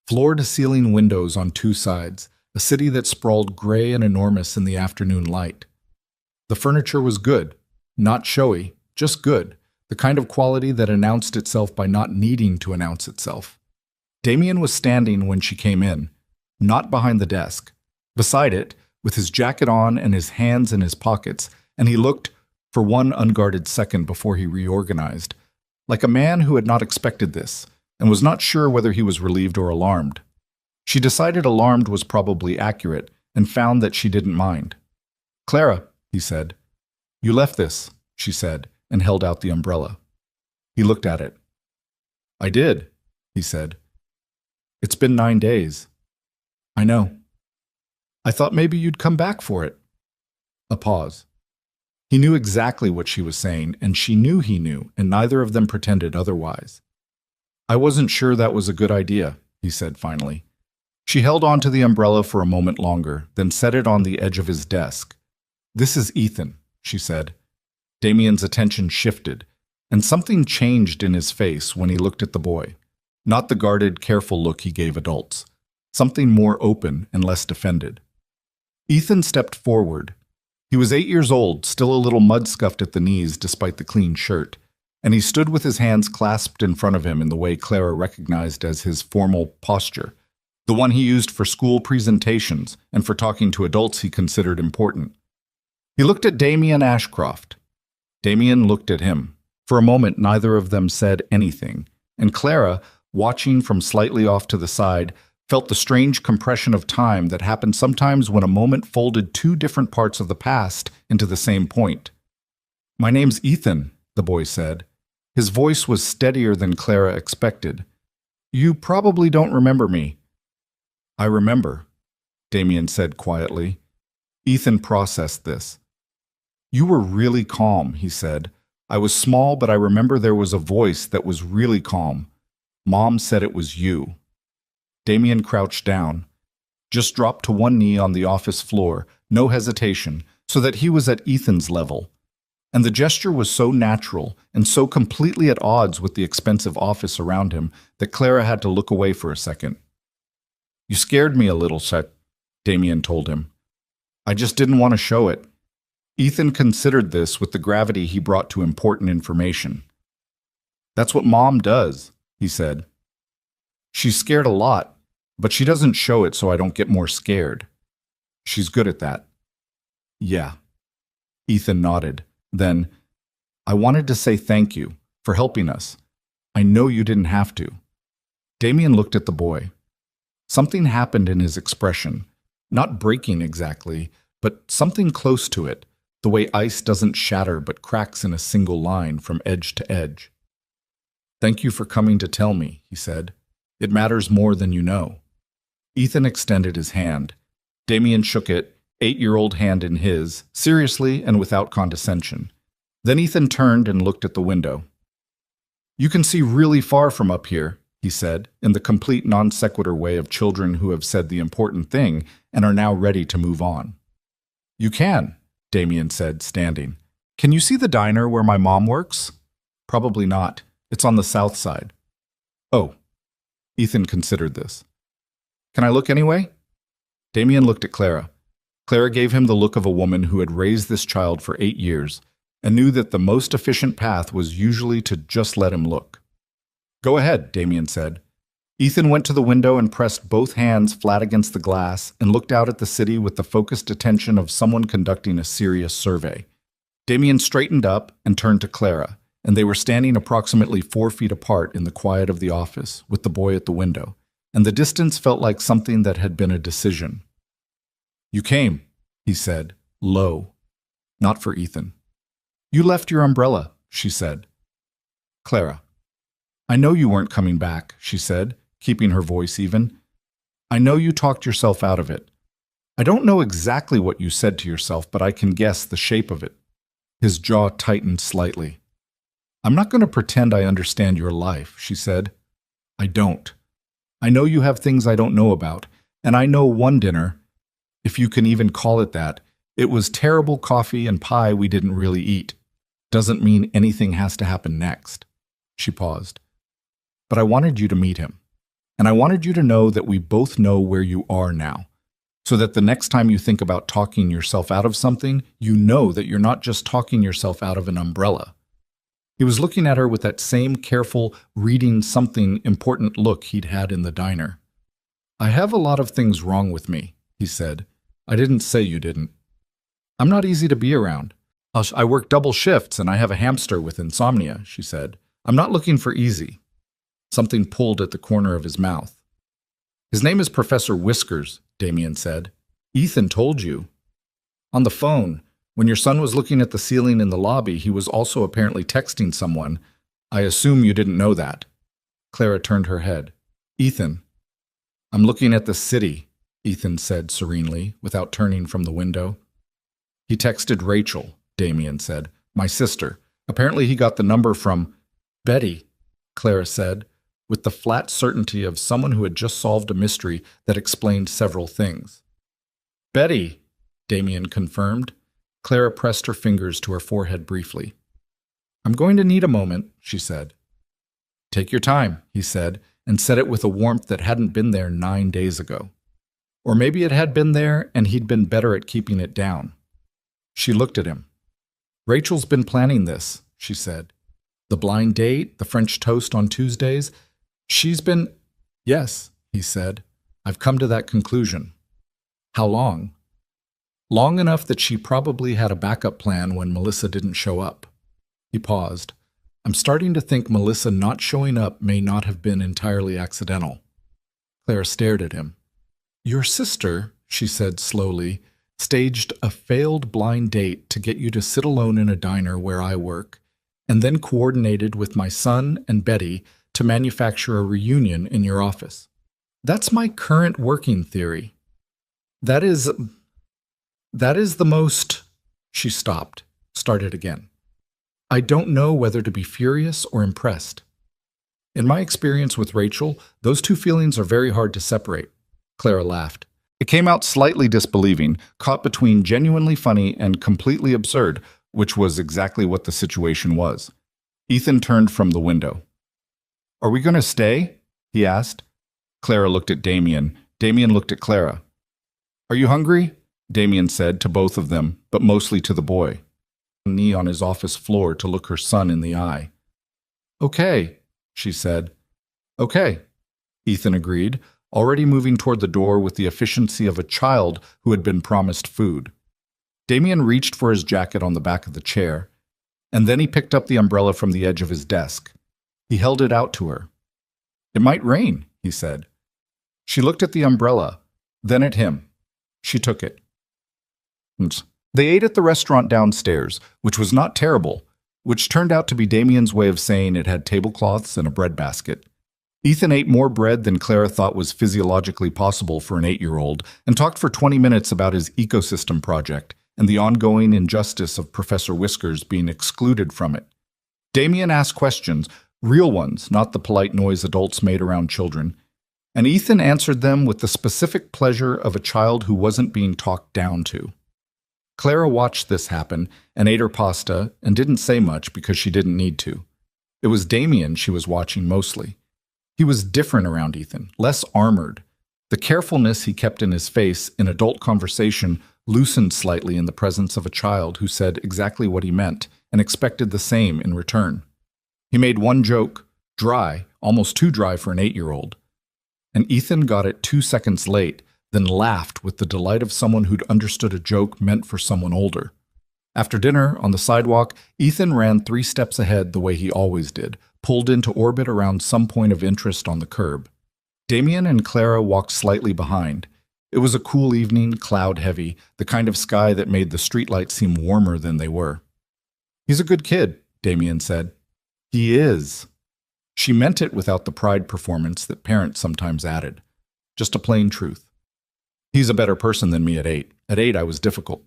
Floor-to-ceiling windows on two sides, a city that sprawled gray and enormous in the afternoon light. The furniture was good, not showy, just good, the kind of quality that announced itself by not needing to announce itself. Damien was standing when she came in, not behind the desk. Beside it, with his jacket on and his hands in his pockets, and he looked, for one unguarded second before he reorganized, like a man who had not expected this, and was not sure whether he was relieved or alarmed. She decided alarmed was probably accurate, and found that she didn't mind. "Clara," he said. "You left this," she said, and held out the umbrella. He looked at it. "I did," he said. "It's been 9 days." "I know." "I thought maybe you'd come back for it." A pause. He knew exactly what she was saying, and she knew he knew, and neither of them pretended otherwise. "I wasn't sure that was a good idea," he said finally. She held on to the umbrella for a moment longer, then set it on the edge of his desk. "This is Ethan," she said. Damien's attention shifted, and something changed in his face when he looked at the boy. Not the guarded, careful look he gave adults. Something more open and less defended. Ethan stepped forward. He was 8 years old, still a little mud-scuffed at the knees despite the clean shirt, and he stood with his hands clasped in front of him in the way Clara recognized as his formal posture, the one he used for school presentations and for talking to adults he considered important. He looked at Damien Ashcroft. Damien looked at him. For a moment, neither of them said anything, and Clara, watching from slightly off to the side, felt the strange compression of time that happened sometimes when a moment folded two different parts of the past into the same point. "My name's Ethan," the boy said. His voice was steadier than Clara expected. "You probably don't remember me." "I remember," Damien said quietly. Ethan processed this. "You were really calm," he said. "I was small, but I remember there was a voice that was really calm. Mom said it was you." Damien crouched down, just dropped to one knee on the office floor, no hesitation, so that he was at Ethan's level. And the gesture was so natural and so completely at odds with the expensive office around him that Clara had to look away for a second. "You scared me a little, Damien told him. "I just didn't want to show it." Ethan considered this with the gravity he brought to important information. "That's what Mom does," he said. "She's scared a lot, but she doesn't show it so I don't get more scared. She's good at that." "Yeah." Ethan nodded. Then, "I wanted to say thank you for helping us. I know you didn't have to." Damien looked at the boy. Something happened in his expression, not breaking exactly, but something close to it, the way ice doesn't shatter but cracks in a single line from edge to edge. "Thank you for coming to tell me," he said. "It matters more than you know." Ethan extended his hand. Damien shook it, 8-year-old hand in his, seriously and without condescension. Then Ethan turned and looked at the window. "You can see really far from up here," he said, in the complete non-sequitur way of children who have said the important thing and are now ready to move on. "You can," Damien said, standing. "Can you see the diner where my mom works?" "Probably not. It's on the south side." "Oh." Ethan considered this. "Can I look anyway?" Damien looked at Clara. Clara gave him the look of a woman who had raised this child for 8 years and knew that the most efficient path was usually to just let him look. "Go ahead," Damien said. Ethan went to the window and pressed both hands flat against the glass and looked out at the city with the focused attention of someone conducting a serious survey. Damien straightened up and turned to Clara, and they were standing approximately 4 feet apart in the quiet of the office with the boy at the window, and the distance felt like something that had been a decision. "You came," he said, low. Not for Ethan. "You left your umbrella," she said. Clara. I know you weren't coming back, she said, keeping her voice even. I know you talked yourself out of it. I don't know exactly what you said to yourself, but I can guess the shape of it. His jaw tightened slightly. I'm not going to pretend I understand your life, she said. I don't. I know you have things I don't know about, and I know one dinner, if you can even call it that, it was terrible coffee and pie we didn't really eat. Doesn't mean anything has to happen next. She paused. But I wanted you to meet him, and I wanted you to know that we both know where you are now, so that the next time you think about talking yourself out of something, you know that you're not just talking yourself out of an umbrella. He was looking at her with that same careful, reading something important look he'd had in the diner. I have a lot of things wrong with me, he said. I didn't say you didn't. I'm not easy to be around. I work double shifts and I have a hamster with insomnia, she said. I'm not looking for easy. Something pulled at the corner of his mouth. His name is Professor Whiskers, Damien said. Ethan told you. On the phone, when your son was looking at the ceiling in the lobby, he was also apparently texting someone. I assume you didn't know that. Clara turned her head. Ethan. I'm looking at the city, Ethan said serenely, without turning from the window. He texted Rachel, Damien said. My sister. Apparently he got the number from Betty, Clara said, with the flat certainty of someone who had just solved a mystery that explained several things. Betty, Damien confirmed. Clara pressed her fingers to her forehead briefly. I'm going to need a moment, she said. Take your time, he said, and said it with a warmth that hadn't been there 9 days ago. Or maybe it had been there and he'd been better at keeping it down. She looked at him. Rachel's been planning this, she said. The blind date, the French toast on Tuesdays. She's been... Yes, he said. I've come to that conclusion. How long? Long enough that she probably had a backup plan when Melissa didn't show up. He paused. I'm starting to think Melissa not showing up may not have been entirely accidental. Clara stared at him. Your sister, she said slowly, staged a failed blind date to get you to sit alone in a diner where I work, and then coordinated with my son and Betty to manufacture a reunion in your office. That's my current working theory. That is the most... She stopped, started again. I don't know whether to be furious or impressed. In my experience with Rachel, those two feelings are very hard to separate. Clara laughed. It came out slightly disbelieving, caught between genuinely funny and completely absurd, which was exactly what the situation was. Ethan turned from the window. Are we going to stay? He asked. Clara looked at Damien. Damien looked at Clara. Are you hungry? Damien said to both of them, but mostly to the boy. Knee on his office floor to look her son in the eye. Okay, she said. Okay, Ethan agreed, already moving toward the door with the efficiency of a child who had been promised food. Damien reached for his jacket on the back of the chair, and then he picked up the umbrella from the edge of his desk. He held it out to her. It might rain, he said. She looked at the umbrella, then at him. She took it. They ate at the restaurant downstairs, which was not terrible, which turned out to be Damien's way of saying it had tablecloths and a breadbasket. Ethan ate more bread than Clara thought was physiologically possible for an 8-year-old and talked for 20 minutes about his ecosystem project and the ongoing injustice of Professor Whiskers being excluded from it. Damien asked questions, real ones, not the polite noise adults made around children, and Ethan answered them with the specific pleasure of a child who wasn't being talked down to. Clara watched this happen and ate her pasta and didn't say much because she didn't need to. It was Damien she was watching mostly. He was different around Ethan, less armored. The carefulness he kept in his face in adult conversation loosened slightly in the presence of a child who said exactly what he meant and expected the same in return. He made one joke, dry, almost too dry for an 8-year-old. And Ethan got it 2 seconds late, then laughed with the delight of someone who'd understood a joke meant for someone older. After dinner, on the sidewalk, Ethan ran 3 steps ahead the way he always did, pulled into orbit around some point of interest on the curb. Damien and Clara walked slightly behind. It was a cool evening, cloud-heavy, the kind of sky that made the streetlights seem warmer than they were. He's a good kid, Damien said. He is. She meant it without the pride performance that parents sometimes added. Just a plain truth. He's a better person than me at 8. At 8, I was difficult.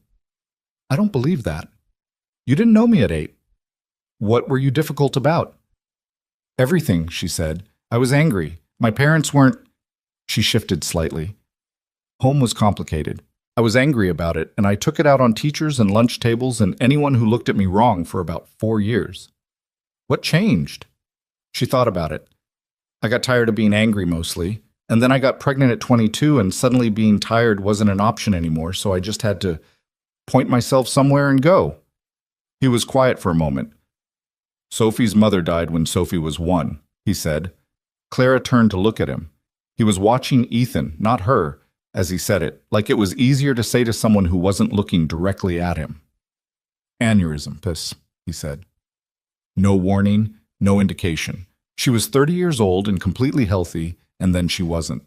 I don't believe that. You didn't know me at 8. What were you difficult about? Everything, she said. I was angry. My parents weren't. She shifted slightly. Home was complicated. I was angry about it, and I took it out on teachers and lunch tables and anyone who looked at me wrong for about 4 years. What changed? She thought about it. I got tired of being angry mostly, and then I got pregnant at 22, and suddenly being tired wasn't an option anymore, so I just had to point myself somewhere and go. He was quiet for a moment. Sophie's mother died when Sophie was 1, he said. Clara turned to look at him. He was watching Ethan, not her, as he said it, like it was easier to say to someone who wasn't looking directly at him. Aneurysm, he said. No warning, no indication. She was 30 years old and completely healthy, and then she wasn't.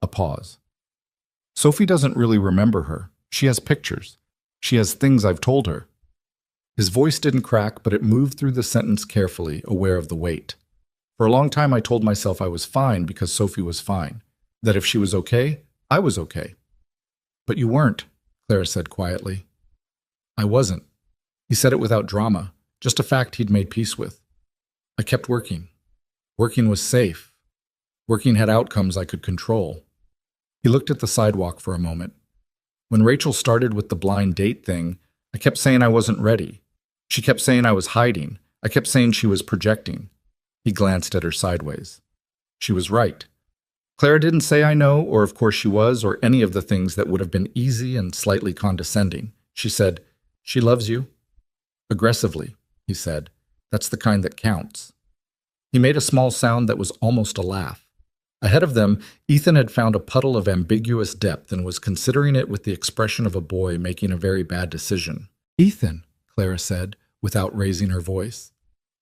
A pause. Sophie doesn't really remember her. She has pictures. She has things I've told her. His voice didn't crack, but it moved through the sentence carefully, aware of the weight. For a long time I told myself I was fine because Sophie was fine, that if she was okay, I was okay. But you weren't, Clara said quietly. I wasn't. He said it without drama, just a fact he'd made peace with. I kept working. Working was safe. Working had outcomes I could control. He looked at the sidewalk for a moment. When Rachel started with the blind date thing, I kept saying I wasn't ready. She kept saying I was hiding. I kept saying she was projecting. He glanced at her sideways. She was right. Clara didn't say I know, or of course she was, or any of the things that would have been easy and slightly condescending. She said, she loves you. Aggressively, he said. That's the kind that counts. He made a small sound that was almost a laugh. Ahead of them, Ethan had found a puddle of ambiguous depth and was considering it with the expression of a boy making a very bad decision. Ethan, Clara said, without raising her voice.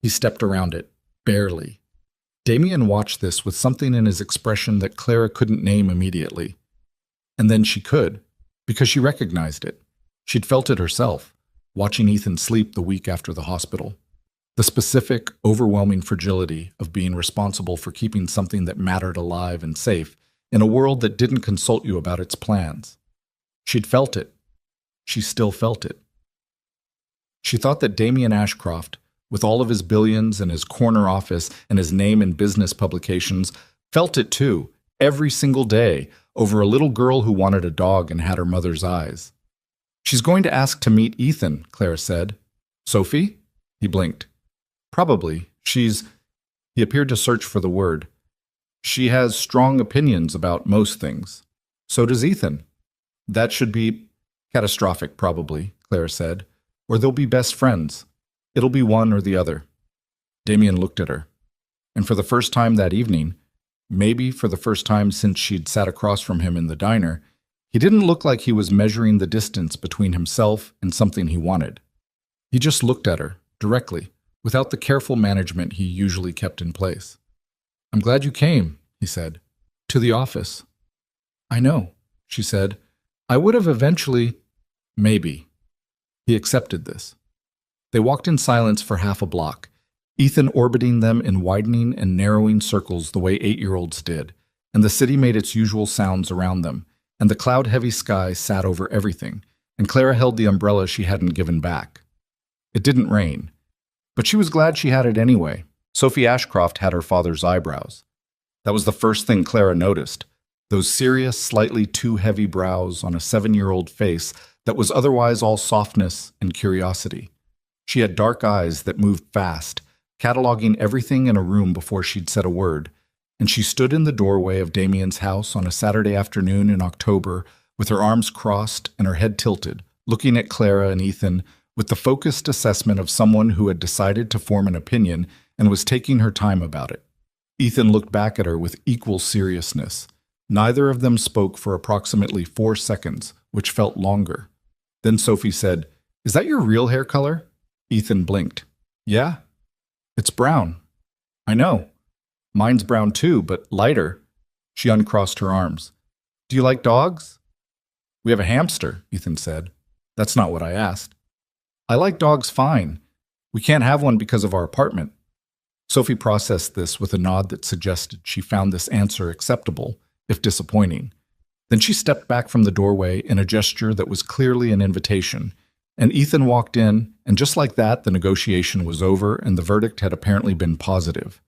He stepped around it, barely. Damien watched this with something in his expression that Clara couldn't name immediately. And then she could, because she recognized it. She'd felt it herself, watching Ethan sleep the week after the hospital. The specific, overwhelming fragility of being responsible for keeping something that mattered alive and safe in a world that didn't consult you about its plans. She'd felt it. She still felt it. She thought that Damien Ashcroft, with all of his billions and his corner office and his name in business publications, felt it too, every single day, over a little girl who wanted a dog and had her mother's eyes. She's going to ask to meet Ethan, Clara said. Sophie? He blinked. Probably. He appeared to search for the word. She has strong opinions about most things. So does Ethan. That should be catastrophic, probably, Clara said. Or they'll be best friends. It'll be one or the other. Damien looked at her. And for the first time that evening, maybe for the first time since she'd sat across from him in the diner, he didn't look like he was measuring the distance between himself and something he wanted. He just looked at her, directly, without the careful management he usually kept in place. I'm glad you came, he said. To the office. I know, she said. I would have eventually. Maybe. He accepted this. They walked in silence for half a block, Ethan orbiting them in widening and narrowing circles the way 8-year-olds did, and the city made its usual sounds around them, and the cloud-heavy sky sat over everything, and Clara held the umbrella she hadn't given back. It didn't rain, but she was glad she had it anyway. Sophie Ashcroft had her father's eyebrows. That was the first thing Clara noticed, those serious, slightly too heavy brows on a 7-year-old face that was otherwise all softness and curiosity. She had dark eyes that moved fast, cataloging everything in a room before she'd said a word, and she stood in the doorway of Damien's house on a Saturday afternoon in October with her arms crossed and her head tilted, looking at Clara and Ethan with the focused assessment of someone who had decided to form an opinion and was taking her time about it. Ethan looked back at her with equal seriousness. Neither of them spoke for approximately 4 seconds, which felt longer. Then Sophie said, "Is that your real hair color?" Ethan blinked. "Yeah." "It's brown." "I know. Mine's brown too, but lighter." She uncrossed her arms. "Do you like dogs?" "We have a hamster," Ethan said. "That's not what I asked." "I like dogs fine. We can't have one because of our apartment. Sophie processed this with a nod that suggested she found this answer acceptable, if disappointing. Then she stepped back from the doorway in a gesture that was clearly an invitation, and Ethan walked in, and just like that, the negotiation was over and the verdict had apparently been positive.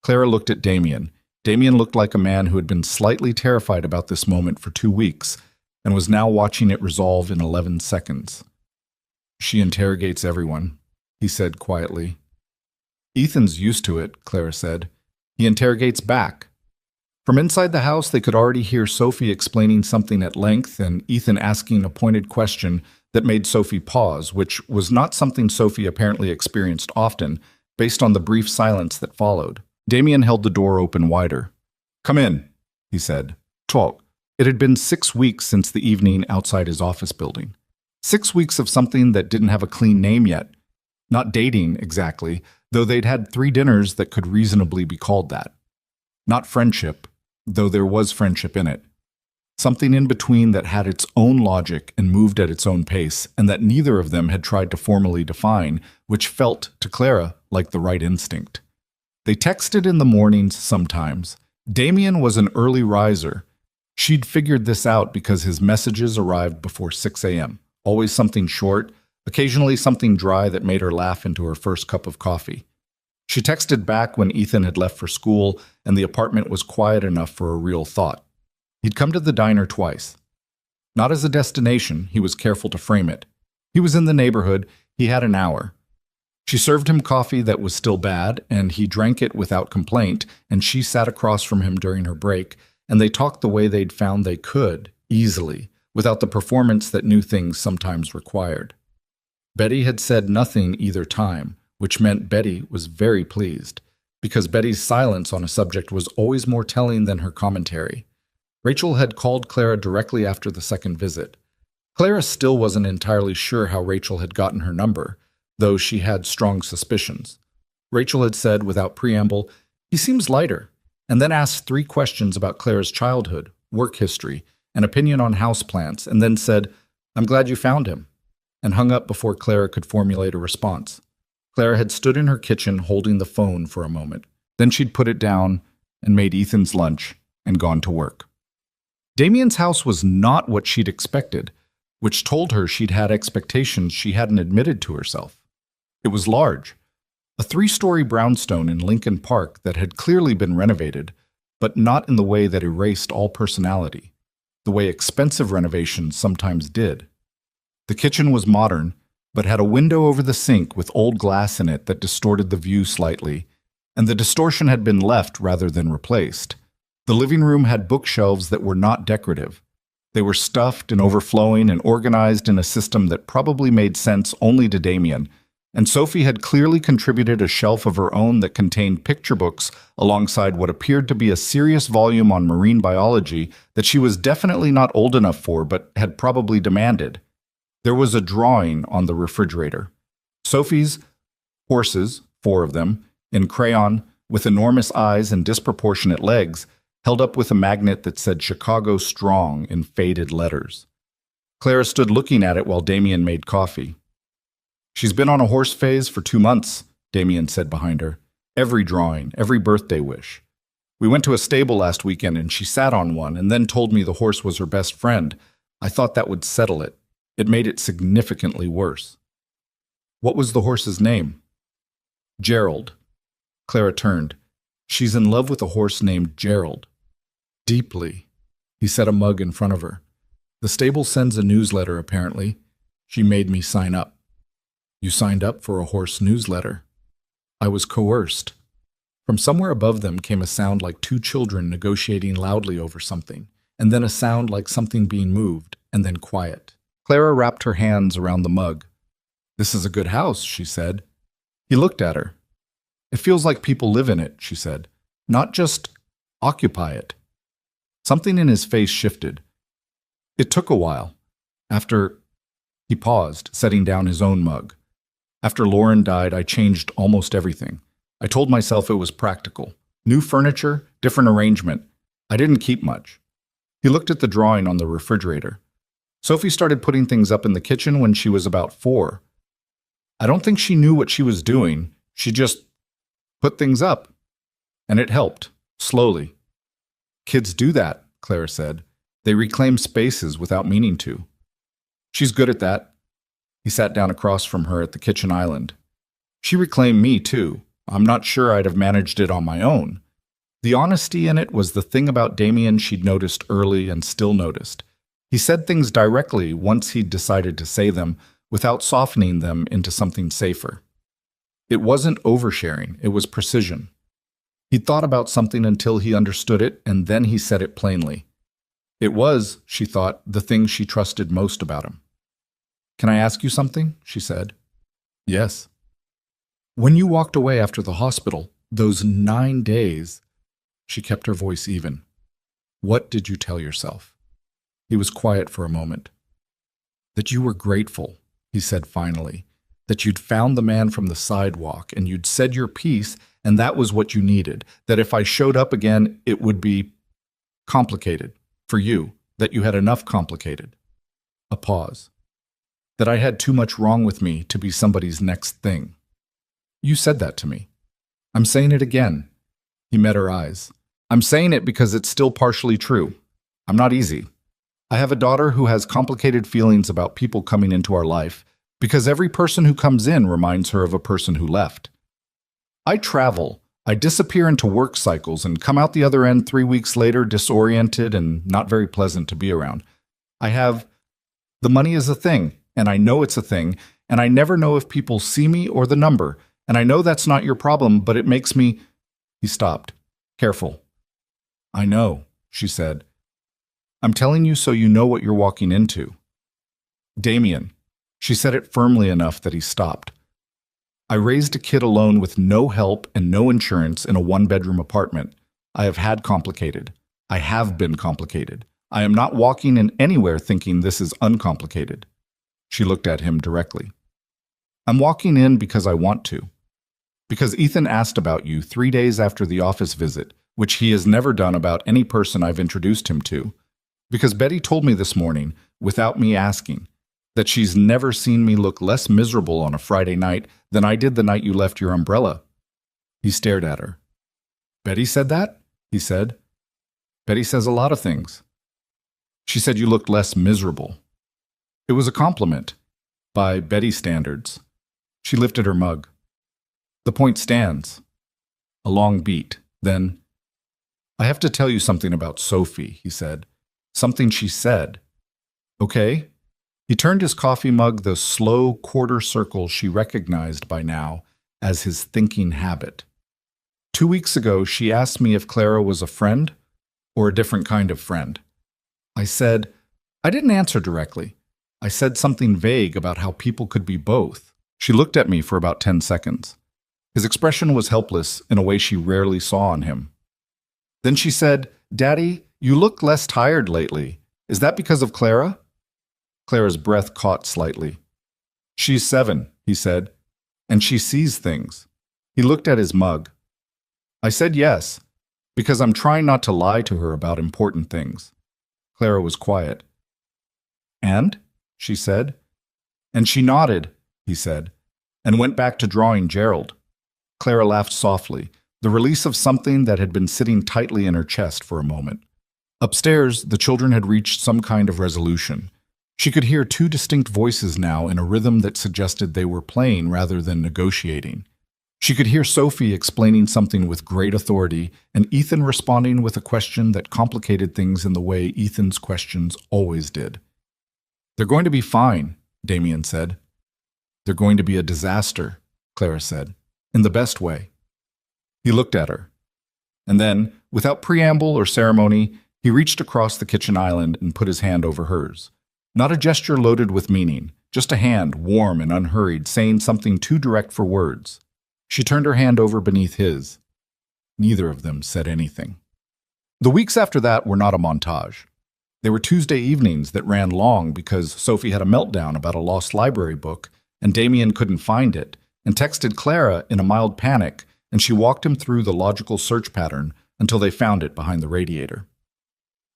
Clara looked at Damien. Damien looked like a man who had been slightly terrified about this moment for 2 weeks and was now watching it resolve in 11 seconds. "She interrogates everyone," he said quietly. "Ethan's used to it," Clara said. "He interrogates back." From inside the house, they could already hear Sophie explaining something at length and Ethan asking a pointed question that made Sophie pause, which was not something Sophie apparently experienced often, based on the brief silence that followed. Damien held the door open wider. "Come in," he said. "Talk." It had been 6 weeks since the evening outside his office building. 6 weeks of something that didn't have a clean name yet. Not dating, exactly, though they'd had 3 dinners that could reasonably be called that. Not friendship, though there was friendship in it. Something in between that had its own logic and moved at its own pace, and that neither of them had tried to formally define, which felt, to Clara, like the right instinct. They texted in the mornings sometimes. Damien was an early riser. She'd figured this out because his messages arrived before 6 a.m., always something short, occasionally something dry that made her laugh into her first cup of coffee. She texted back when Ethan had left for school and the apartment was quiet enough for a real thought. He'd come to the diner twice. Not as a destination, he was careful to frame it. He was in the neighborhood, he had an hour. She served him coffee that was still bad, and he drank it without complaint, and she sat across from him during her break, and they talked the way they'd found they could, easily, without the performance that new things sometimes required. Betty had said nothing either time, which meant Betty was very pleased, because Betty's silence on a subject was always more telling than her commentary. Rachel had called Clara directly after the second visit. Clara still wasn't entirely sure how Rachel had gotten her number, though she had strong suspicions. Rachel had said, without preamble, "He seems lighter," and then asked 3 questions about Clara's childhood, work history, and opinion on houseplants, and then said, "I'm glad you found him," and hung up before Clara could formulate a response. Clara had stood in her kitchen holding the phone for a moment. Then she'd put it down and made Ethan's lunch and gone to work. Damien's house was not what she'd expected, which told her she'd had expectations she hadn't admitted to herself. It was large, a 3-story brownstone in Lincoln Park that had clearly been renovated, but not in the way that erased all personality, the way expensive renovations sometimes did. The kitchen was modern, but had a window over the sink with old glass in it that distorted the view slightly, and the distortion had been left rather than replaced. The living room had bookshelves that were not decorative. They were stuffed and overflowing and organized in a system that probably made sense only to Damien, and Sophie had clearly contributed a shelf of her own that contained picture books alongside what appeared to be a serious volume on marine biology that she was definitely not old enough for but had probably demanded. There was a drawing on the refrigerator. Sophie's horses, 4 of them, in crayon, with enormous eyes and disproportionate legs, held up with a magnet that said Chicago Strong in faded letters. Clara stood looking at it while Damien made coffee. "She's been on a horse phase for 2 months, Damien said behind her. "Every drawing, every birthday wish. We went to a stable last weekend and she sat on one and then told me the horse was her best friend. I thought that would settle it. It made it significantly worse." "What was the horse's name?" "Gerald." Clara turned. "She's in love with a horse named Gerald." "Deeply." He set a mug in front of her. "The stable sends a newsletter, apparently. She made me sign up." "You signed up for a horse newsletter?" "I was coerced." From somewhere above them came a sound like 2 children negotiating loudly over something, and then a sound like something being moved, and then quiet. Clara wrapped her hands around the mug. "This is a good house," she said. He looked at her. "It feels like people live in it," she said. "Not just occupy it." Something in his face shifted. "It took a while. After—" He paused, setting down his own mug. "After Lauren died, I changed almost everything. I told myself it was practical. New furniture, different arrangement. I didn't keep much." He looked at the drawing on the refrigerator. "Sophie started putting things up in the kitchen when she was about 4. I don't think she knew what she was doing. She just Put things up. And it helped, slowly. Kids do that, Clara said. They reclaim spaces without meaning to. She's good at that. He sat down across from her at the kitchen island. She reclaimed me, too. I'm not sure I'd have managed it on my own. The honesty in it was the thing about Damien she'd noticed early and still noticed. He said things directly once he'd decided to say them, without softening them into something safer. It wasn't oversharing, it was precision. He'd thought about something until he understood it, and then he said it plainly. It was, she thought, the thing she trusted most about him. "Can I ask you something?" she said. "Yes." "When you walked away after the hospital, those 9 days," she kept her voice even, "what did you tell yourself?" He was quiet for a moment. "That you were grateful," he said finally, "that you'd found the man from the sidewalk and you'd said your piece and that was what you needed, that if I showed up again, it would be complicated for you, that you had enough complicated." A pause. "That I had too much wrong with me to be somebody's next thing. You said that to me. I'm saying it again." He met her eyes. "I'm saying it because it's still partially true. I'm not easy. I have a daughter who has complicated feelings about people coming into our life, because every person who comes in reminds her of a person who left. I travel. I disappear into work cycles and come out the other end 3 weeks later disoriented and not very pleasant to be around. The money is a thing, and I know it's a thing, and I never know if people see me or the number, and I know that's not your problem, but it makes me—" He stopped. "Careful." "I know," she said. "I'm telling you so you know what you're walking into." "Damien." She said it firmly enough that he stopped. "I raised a kid alone with no help and no insurance in a one-bedroom apartment. I have had complicated. I have been complicated. I am not walking in anywhere thinking this is uncomplicated." She looked at him directly. "I'm walking in because I want to. Because Ethan asked about you 3 days after the office visit, which he has never done about any person I've introduced him to. Because Betty told me this morning, without me asking, that she's never seen me look less miserable on a Friday night than I did the night you left your umbrella." He stared at her. "Betty said that?" he said. "Betty says a lot of things." "She said you looked less miserable." It was a compliment, by Betty's standards. She lifted her mug. "The point stands." A long beat. Then, "I have to tell you something about Sophie," he said. "Something she said." "Okay." He turned his coffee mug the slow quarter circle she recognized by now as his thinking habit. 2 weeks ago, she asked me if Clara was a friend or a different kind of friend. I didn't answer directly. I said something vague about how people could be both. She looked at me for about 10 seconds. His expression was helpless in a way she rarely saw on him. Then she said, "Daddy, you look less tired lately. Is that because of Clara?" Clara's breath caught slightly. "She's 7, he said, "and she sees things." He looked at his mug. I said yes, because I'm trying not to lie to her about important things. Clara was quiet. "And?" she said. "And she nodded," he said, and went back to drawing Gerald. Clara laughed softly, the release of something that had been sitting tightly in her chest for a moment. Upstairs, the children had reached some kind of resolution. She could hear 2 distinct voices now in a rhythm that suggested they were playing rather than negotiating. She could hear Sophie explaining something with great authority, and Ethan responding with a question that complicated things in the way Ethan's questions always did. "They're going to be fine," Damien said. "They're going to be a disaster," Clara said, "in the best way." He looked at her. And then, without preamble or ceremony, he reached across the kitchen island and put his hand over hers. Not a gesture loaded with meaning, just a hand, warm and unhurried, saying something too direct for words. She turned her hand over beneath his. Neither of them said anything. The weeks after that were not a montage. They were Tuesday evenings that ran long because Sophie had a meltdown about a lost library book, and Damien couldn't find it, and texted Clara in a mild panic, and she walked him through the logical search pattern until they found it behind the radiator.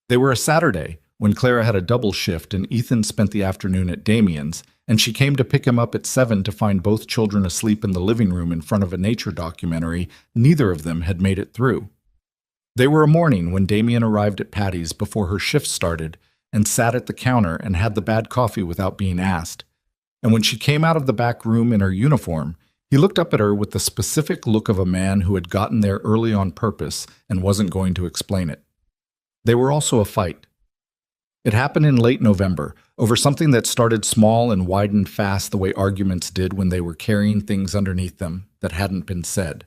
They were a Saturday, when Clara had a double shift and Ethan spent the afternoon at Damien's, and she came to pick him up at 7 to find both children asleep in the living room in front of a nature documentary, neither of them had made it through. They were a morning when Damien arrived at Patty's before her shift started and sat at the counter and had the bad coffee without being asked. And when she came out of the back room in her uniform, he looked up at her with the specific look of a man who had gotten there early on purpose and wasn't going to explain it. They were also a fight. It happened in late November, over something that started small and widened fast the way arguments did when they were carrying things underneath them that hadn't been said.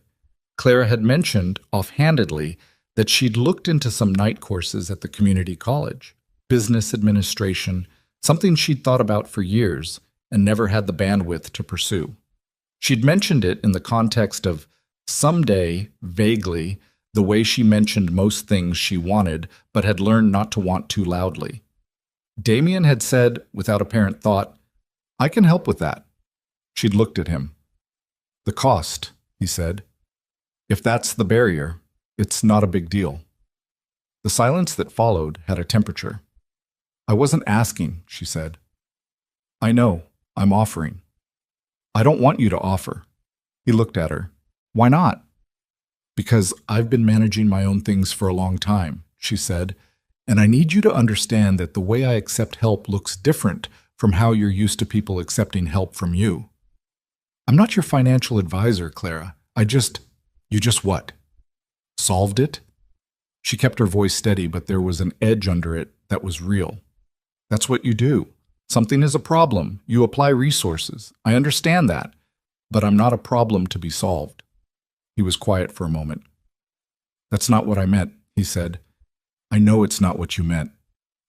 Clara had mentioned, offhandedly, that she'd looked into some night courses at the community college, business administration, something she'd thought about for years and never had the bandwidth to pursue. She'd mentioned it in the context of someday, vaguely, the way she mentioned most things she wanted but had learned not to want too loudly. Damien had said, without apparent thought, "I can help with that." She'd looked at him. "The cost," he said. "If that's the barrier, it's not a big deal." The silence that followed had a temperature. "I wasn't asking," she said. "I know. I'm offering." "I don't want you to offer." He looked at her. "Why not?" "Because I've been managing my own things for a long time," she said, "and I need you to understand that the way I accept help looks different from how you're used to people accepting help from you. I'm not your financial advisor, Clara. You just what? Solved it?" She kept her voice steady, but there was an edge under it that was real. "That's what you do. Something is a problem. You apply resources. I understand that. But I'm not a problem to be solved." He was quiet for a moment. "That's not what I meant," he said. "I know it's not what you meant."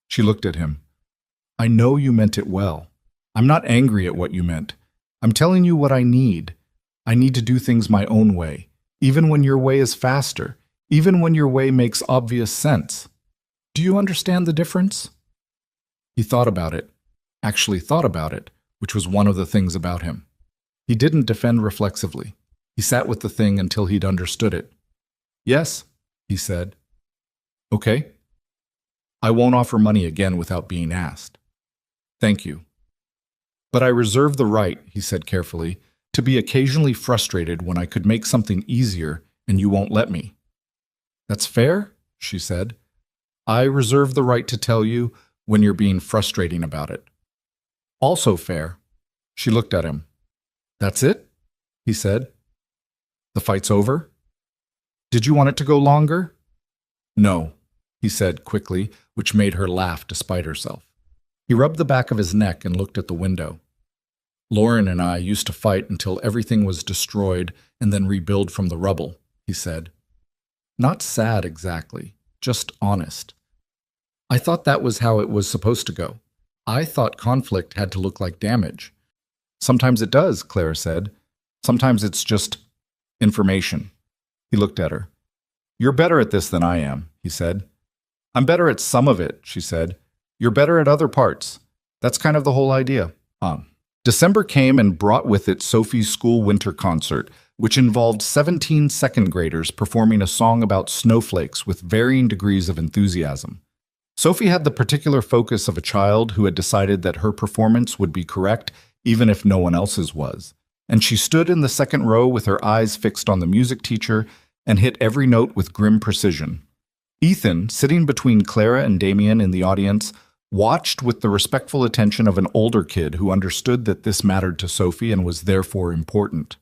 She looked at him. "I know you meant it well. I'm not angry at what you meant. I'm telling you what I need. I need to do things my own way, even when your way is faster, even when your way makes obvious sense. Do you understand the difference?" He thought about it, actually thought about it, which was one of the things about him. He didn't defend reflexively. He sat with the thing until he'd understood it. "Yes," he said. "Okay. I won't offer money again without being asked." "Thank you." "But I reserve the right," he said carefully, "to be occasionally frustrated when I could make something easier and you won't let me." "That's fair," she said. "I reserve the right to tell you when you're being frustrating about it." "Also fair." She looked at him. "That's it?" he said. "The fight's over? Did you want it to go longer?" "No," he said quickly, which made her laugh despite herself. He rubbed the back of his neck and looked at the window. "Lauren and I used to fight until everything was destroyed and then rebuild from the rubble," he said. Not sad exactly, just honest. "I thought that was how it was supposed to go. I thought conflict had to look like damage." "Sometimes it does," Clara said. "Sometimes it's just information." He looked at her. "You're better at this than I am," he said. "I'm better at some of it," she said. "You're better at other parts. That's kind of the whole idea." December came and brought with it Sophie's school winter concert, which involved 17 second graders performing a song about snowflakes with varying degrees of enthusiasm. Sophie had the particular focus of a child who had decided that her performance would be correct even if no one else's was, and she stood in the second row with her eyes fixed on the music teacher and hit every note with grim precision. Ethan, sitting between Clara and Damien in the audience, watched with the respectful attention of an older kid who understood that this mattered to Sophie and was therefore important.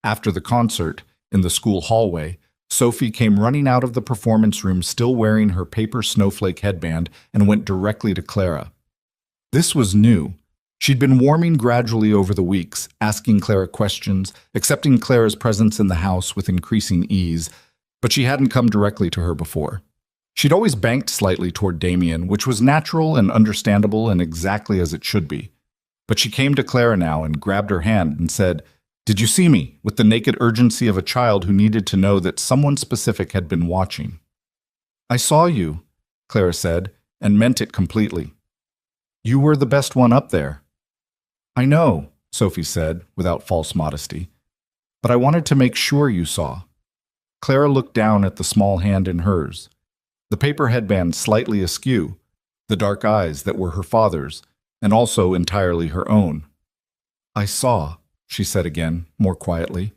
After the concert, in the school hallway, Sophie came running out of the performance room still wearing her paper snowflake headband and went directly to Clara. This was new. She'd been warming gradually over the weeks, asking Clara questions, accepting Clara's presence in the house with increasing ease, but she hadn't come directly to her before. She'd always banked slightly toward Damien, which was natural and understandable and exactly as it should be. But she came to Clara now and grabbed her hand and said, "Did you see me?" with the naked urgency of a child who needed to know that someone specific had been watching. "I saw you," Clara said, and meant it completely. "You were the best one up there." "I know," Sophie said, without false modesty. "But I wanted to make sure you saw." Clara looked down at the small hand in hers. The paper headband slightly askew, the dark eyes that were her father's, and also entirely her own. "I saw," she said again, more quietly.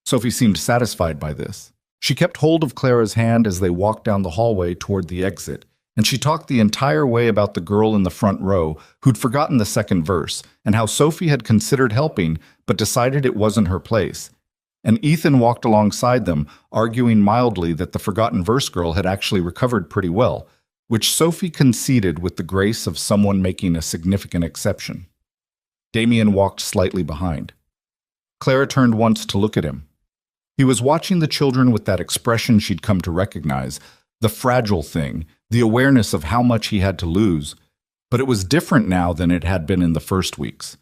Sophie seemed satisfied by this. She kept hold of Clara's hand as they walked down the hallway toward the exit, and she talked the entire way about the girl in the front row who'd forgotten the second verse, and how Sophie had considered helping but decided it wasn't her place. And Ethan walked alongside them, arguing mildly that the forgotten verse girl had actually recovered pretty well, which Sophie conceded with the grace of someone making a significant exception. Damien walked slightly behind. Clara turned once to look at him. He was watching the children with that expression she'd come to recognize, the fragile thing, the awareness of how much he had to lose. But it was different now than it had been in the first weeks.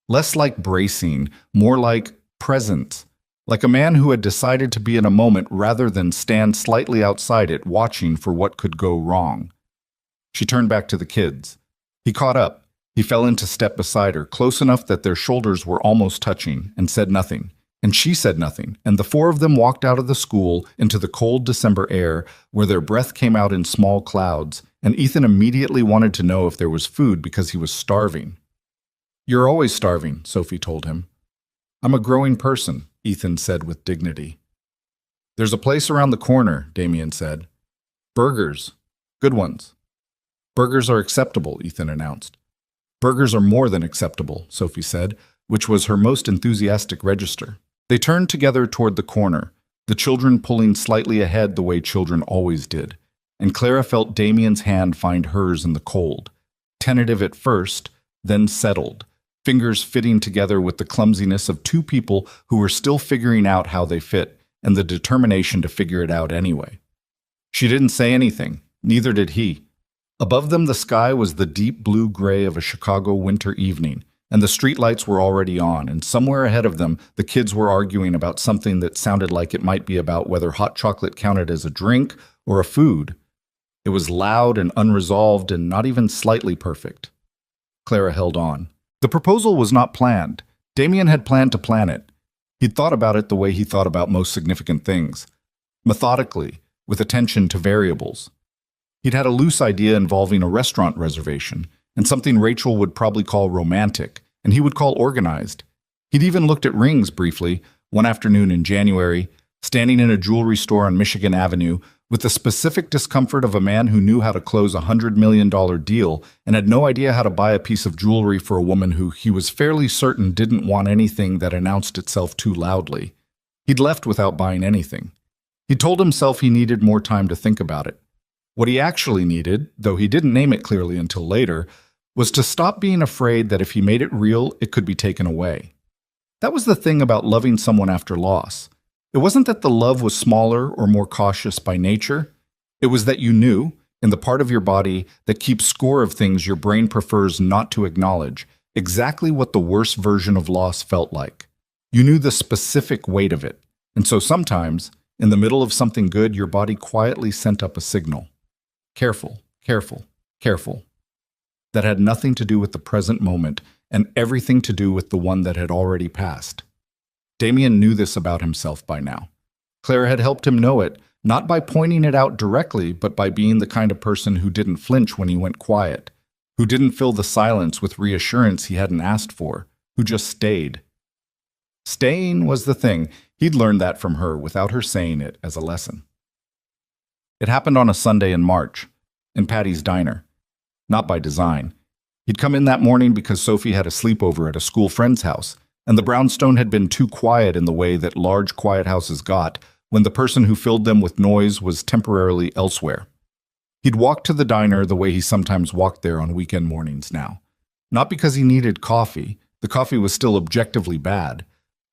Less like bracing, more like presence. Like a man who had decided to be in a moment rather than stand slightly outside it, watching for what could go wrong. She turned back to the kids. He caught up. He fell into step beside her, close enough that their shoulders were almost touching, and said nothing. And she said nothing, and the four of them walked out of the school into the cold December air, where their breath came out in small clouds, and Ethan immediately wanted to know if there was food because he was starving. "You're always starving," Sophie told him. "I'm a growing person," Ethan said with dignity. "There's a place around the corner," Damien said. "Burgers. Good ones." "Burgers are acceptable," Ethan announced. "Burgers are more than acceptable," Sophie said, which was her most enthusiastic register. They turned together toward the corner, the children pulling slightly ahead the way children always did, and Clara felt Damien's hand find hers in the cold, tentative at first, then settled, fingers fitting together with the clumsiness of two people who were still figuring out how they fit, and the determination to figure it out anyway. She didn't say anything, neither did he. Above them the sky was the deep blue-gray of a Chicago winter evening, and the streetlights were already on, and somewhere ahead of them the kids were arguing about something that sounded like it might be about whether hot chocolate counted as a drink or a food. It was loud and unresolved and not even slightly perfect. Clara held on. The proposal was not planned. Damien had planned to plan it. He'd thought about it the way he thought about most significant things. Methodically, with attention to variables. He'd had a loose idea involving a restaurant reservation, and something Rachel would probably call romantic, and he would call organized. He'd even looked at rings briefly, one afternoon in January, standing in a jewelry store on Michigan Avenue, with the specific discomfort of a man who knew how to close a $100 million deal and had no idea how to buy a piece of jewelry for a woman who he was fairly certain didn't want anything that announced itself too loudly. He'd left without buying anything. He told himself he needed more time to think about it. What he actually needed, though he didn't name it clearly until later, was to stop being afraid that if he made it real, it could be taken away. That was the thing about loving someone after loss. It wasn't that the love was smaller or more cautious by nature. It was that you knew, in the part of your body that keeps score of things your brain prefers not to acknowledge, exactly what the worst version of loss felt like. You knew the specific weight of it. And so sometimes, in the middle of something good, your body quietly sent up a signal. Careful, careful, careful. That had nothing to do with the present moment and everything to do with the one that had already passed. Damien knew this about himself by now. Clara had helped him know it, not by pointing it out directly, but by being the kind of person who didn't flinch when he went quiet, who didn't fill the silence with reassurance he hadn't asked for, who just stayed. Staying was the thing. He'd learned that from her without her saying it as a lesson. It happened on a Sunday in March, in Patty's diner. Not by design. He'd come in that morning because Sophie had a sleepover at a school friend's house, and the brownstone had been too quiet in the way that large, quiet houses got when the person who filled them with noise was temporarily elsewhere. He'd walked to the diner the way he sometimes walked there on weekend mornings now. Not because he needed coffee, the coffee was still objectively bad,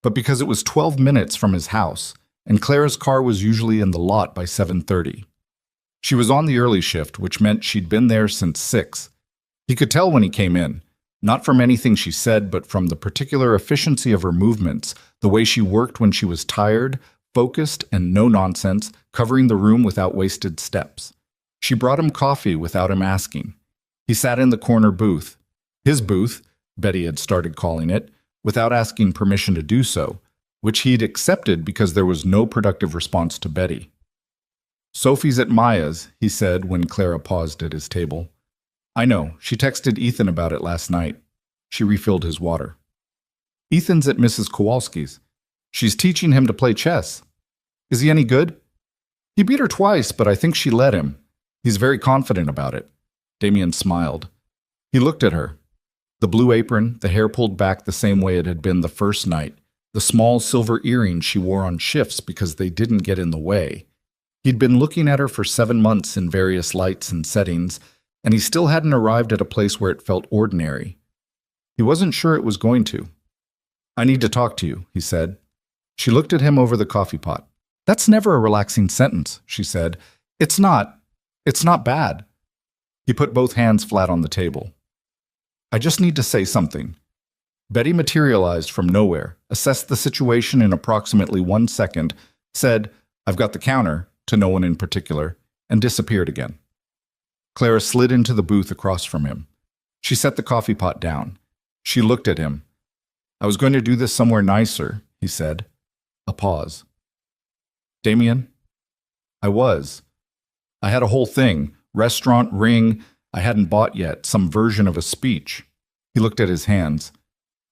but because it was 12 minutes from his house, and Clara's car was usually in the lot by 7:30. She was on the early shift, which meant she'd been there since 6. He could tell when he came in, not from anything she said, but from the particular efficiency of her movements, the way she worked when she was tired, focused, and no nonsense, covering the room without wasted steps. She brought him coffee without him asking. He sat in the corner booth. His booth, Betty had started calling it, without asking permission to do so, which he'd accepted because there was no productive response to Betty. "Sophie's at Maya's," he said when Clara paused at his table. I know. She texted Ethan about it last night. She refilled his water. Ethan's at Mrs. Kowalski's. She's teaching him to play chess. Is he any good? He beat her twice, but I think she let him. He's very confident about it. Damien smiled. He looked at her. The blue apron, the hair pulled back the same way it had been the first night, the small silver earrings she wore on shifts because they didn't get in the way. He'd been looking at her for 7 months in various lights and settings, and he still hadn't arrived at a place where it felt ordinary. He wasn't sure it was going to. I need to talk to you, he said. She looked at him over the coffee pot. That's never a relaxing sentence, she said. It's not bad. He put both hands flat on the table. I just need to say something. Betty materialized from nowhere, assessed the situation in approximately 1 second, said, I've got the counter, to no one in particular, and disappeared again. Clara slid into the booth across from him. She set the coffee pot down. She looked at him. I was going to do this somewhere nicer, he said. A pause. Damien? I was. I had a whole thing, restaurant, ring, I hadn't bought yet, some version of a speech. He looked at his hands.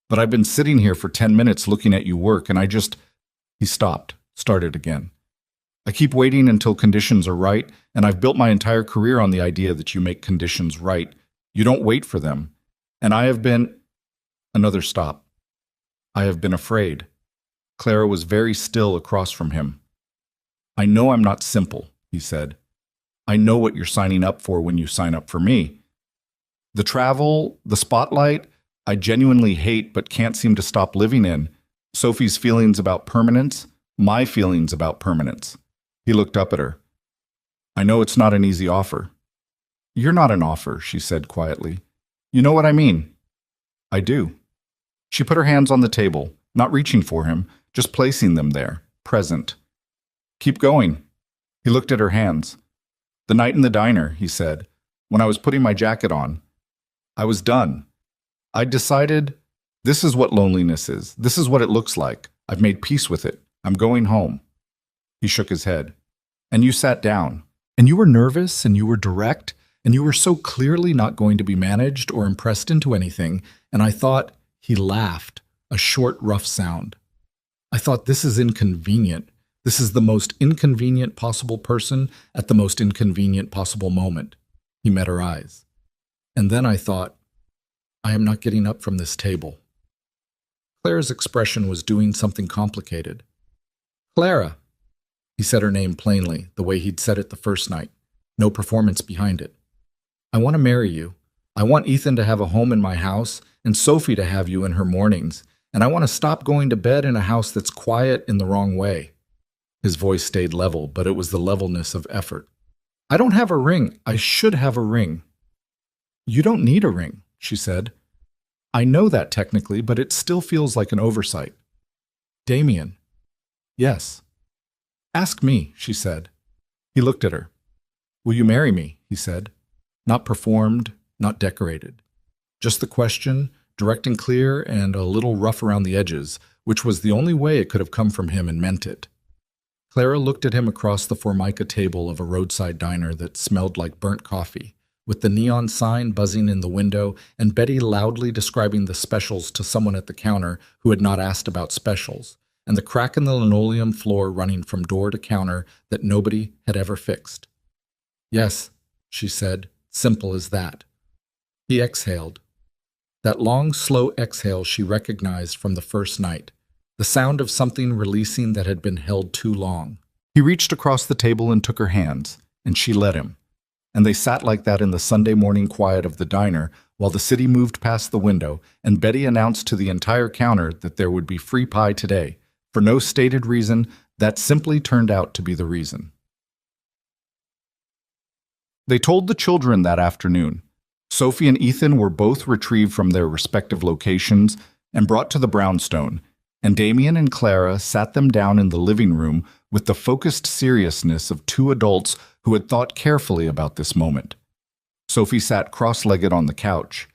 But I've been sitting here for 10 minutes looking at you work, and He stopped, started again. I keep waiting until conditions are right, and I've built my entire career on the idea that you make conditions right. You don't wait for them. And I have been... Another stop. I have been afraid. Clara was very still across from him. I know I'm not simple, he said. I know what you're signing up for when you sign up for me. The travel, the spotlight, I genuinely hate but can't seem to stop living in. Sophie's feelings about permanence, my feelings about permanence. He looked up at her. I know it's not an easy offer. You're not an offer, she said quietly. You know what I mean? I do. She put her hands on the table, not reaching for him, just placing them there, present. Keep going. He looked at her hands. The night in the diner, he said, when I was putting my jacket on. I was done. I decided, this is what loneliness is. This is what it looks like. I've made peace with it. I'm going home. He shook his head. And you sat down. And you were nervous, and you were direct, and you were so clearly not going to be managed or impressed into anything, and I thought, he laughed, a short, rough sound. I thought, this is inconvenient. This is the most inconvenient possible person at the most inconvenient possible moment. He met her eyes. And then I thought, I am not getting up from this table. Clara's expression was doing something complicated. Clara. He said her name plainly, the way he'd said it the first night. No performance behind it. I want to marry you. I want Ethan to have a home in my house and Sophie to have you in her mornings. And I want to stop going to bed in a house that's quiet in the wrong way. His voice stayed level, but it was the levelness of effort. I don't have a ring. I should have a ring. You don't need a ring, she said. I know that technically, but it still feels like an oversight. Damien. Yes. Ask me, she said. He looked at her. Will you marry me, he said. Not performed, not decorated. Just the question, direct and clear, and a little rough around the edges, which was the only way it could have come from him and meant it. Clara looked at him across the formica table of a roadside diner that smelled like burnt coffee, with the neon sign buzzing in the window and Betty loudly describing the specials to someone at the counter who had not asked about specials, and the crack in the linoleum floor running from door to counter that nobody had ever fixed. Yes, she said, simple as that. He exhaled. That long, slow exhale she recognized from the first night, the sound of something releasing that had been held too long. He reached across the table and took her hands, and she let him. And they sat like that in the Sunday morning quiet of the diner while the city moved past the window, and Betty announced to the entire counter that there would be free pie today. For no stated reason, that simply turned out to be the reason. They told the children that afternoon. Sophie and Ethan were both retrieved from their respective locations and brought to the brownstone, and Damien and Clara sat them down in the living room with the focused seriousness of two adults who had thought carefully about this moment. Sophie sat cross-legged on the couch.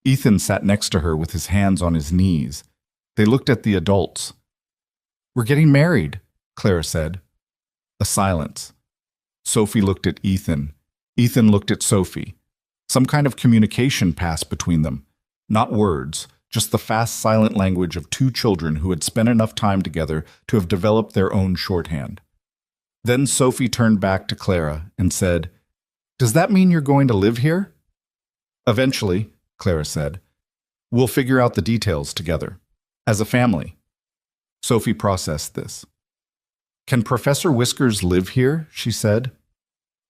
Ethan sat next to her with his hands on his knees. They looked at the adults. We're getting married, Clara said. A silence. Sophie looked at Ethan. Ethan looked at Sophie. Some kind of communication passed between them. Not words, just the fast, silent language of two children who had spent enough time together to have developed their own shorthand. Then Sophie turned back to Clara and said, "Does that mean you're going to live here?" "Eventually," Clara said. "We'll figure out the details together. As a family." Sophie processed this. "Can Professor Whiskers live here?" she said.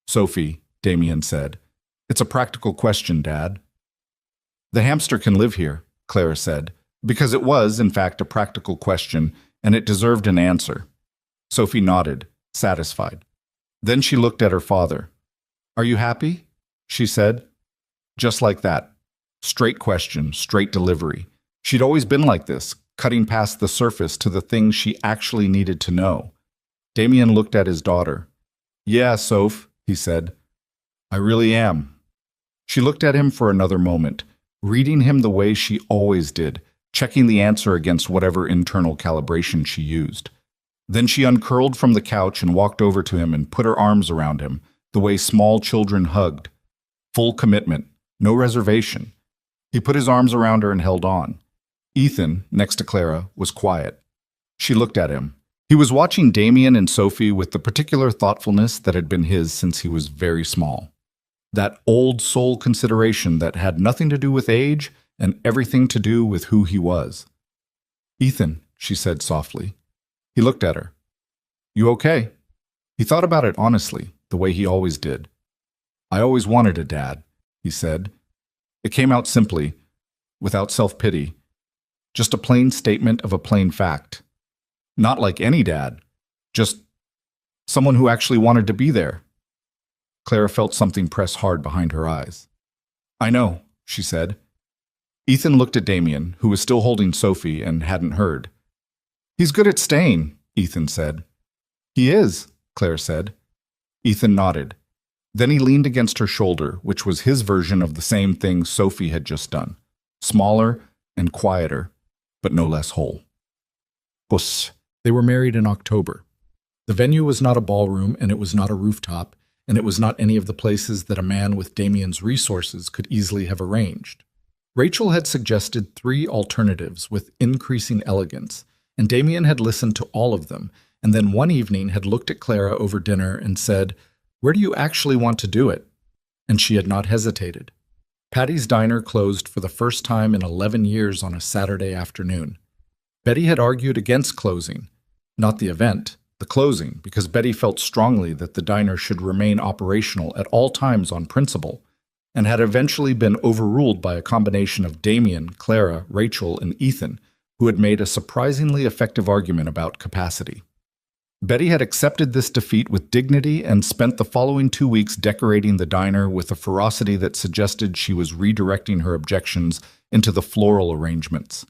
"Sophie," Damien said, "it's a practical question, Dad." "The hamster can live here," Clara said, because it was, in fact, a practical question, and it deserved an answer. Sophie nodded, satisfied. Then she looked at her father. "Are you happy?" she said. Just like that. Straight question, straight delivery. She'd always been like this, cutting past the surface to the things she actually needed to know. Damien looked at his daughter. "Yeah, Soph," he said. "I really am." She looked at him for another moment, reading him the way she always did, checking the answer against whatever internal calibration she used. Then she uncurled from the couch and walked over to him and put her arms around him, the way small children hugged. Full commitment, no reservation. He put his arms around her and held on. Ethan, next to Clara, was quiet. She looked at him. He was watching Damien and Sophie with the particular thoughtfulness that had been his since he was very small. That old soul consideration that had nothing to do with age and everything to do with who he was. "Ethan," she said softly. He looked at her. "You okay?" He thought about it honestly, the way he always did. "I always wanted a dad," he said. It came out simply, without self-pity. Just a plain statement of a plain fact. Not like any dad, just someone who actually wanted to be there. Clara felt something press hard behind her eyes. "I know," she said. Ethan looked at Damien, who was still holding Sophie and hadn't heard. "He's good at staying," Ethan said. "He is," Claire said. Ethan nodded. Then he leaned against her shoulder, which was his version of the same thing Sophie had just done. Smaller and quieter, but no less whole. Puss. They were married in October. The venue was not a ballroom, and it was not a rooftop, and it was not any of the places that a man with Damien's resources could easily have arranged. Rachel had suggested 3 alternatives with increasing elegance, and Damien had listened to all of them, and then one evening had looked at Clara over dinner and said, "Where do you actually want to do it?" And she had not hesitated. Patty's Diner closed for the first time in 11 years on a Saturday afternoon. Betty had argued against closing, not the event, the closing, because Betty felt strongly that the diner should remain operational at all times on principle, and had eventually been overruled by a combination of Damien, Clara, Rachel, and Ethan, who had made a surprisingly effective argument about capacity. Betty had accepted this defeat with dignity and spent the following 2 weeks decorating the diner with a ferocity that suggested she was redirecting her objections into the floral arrangements.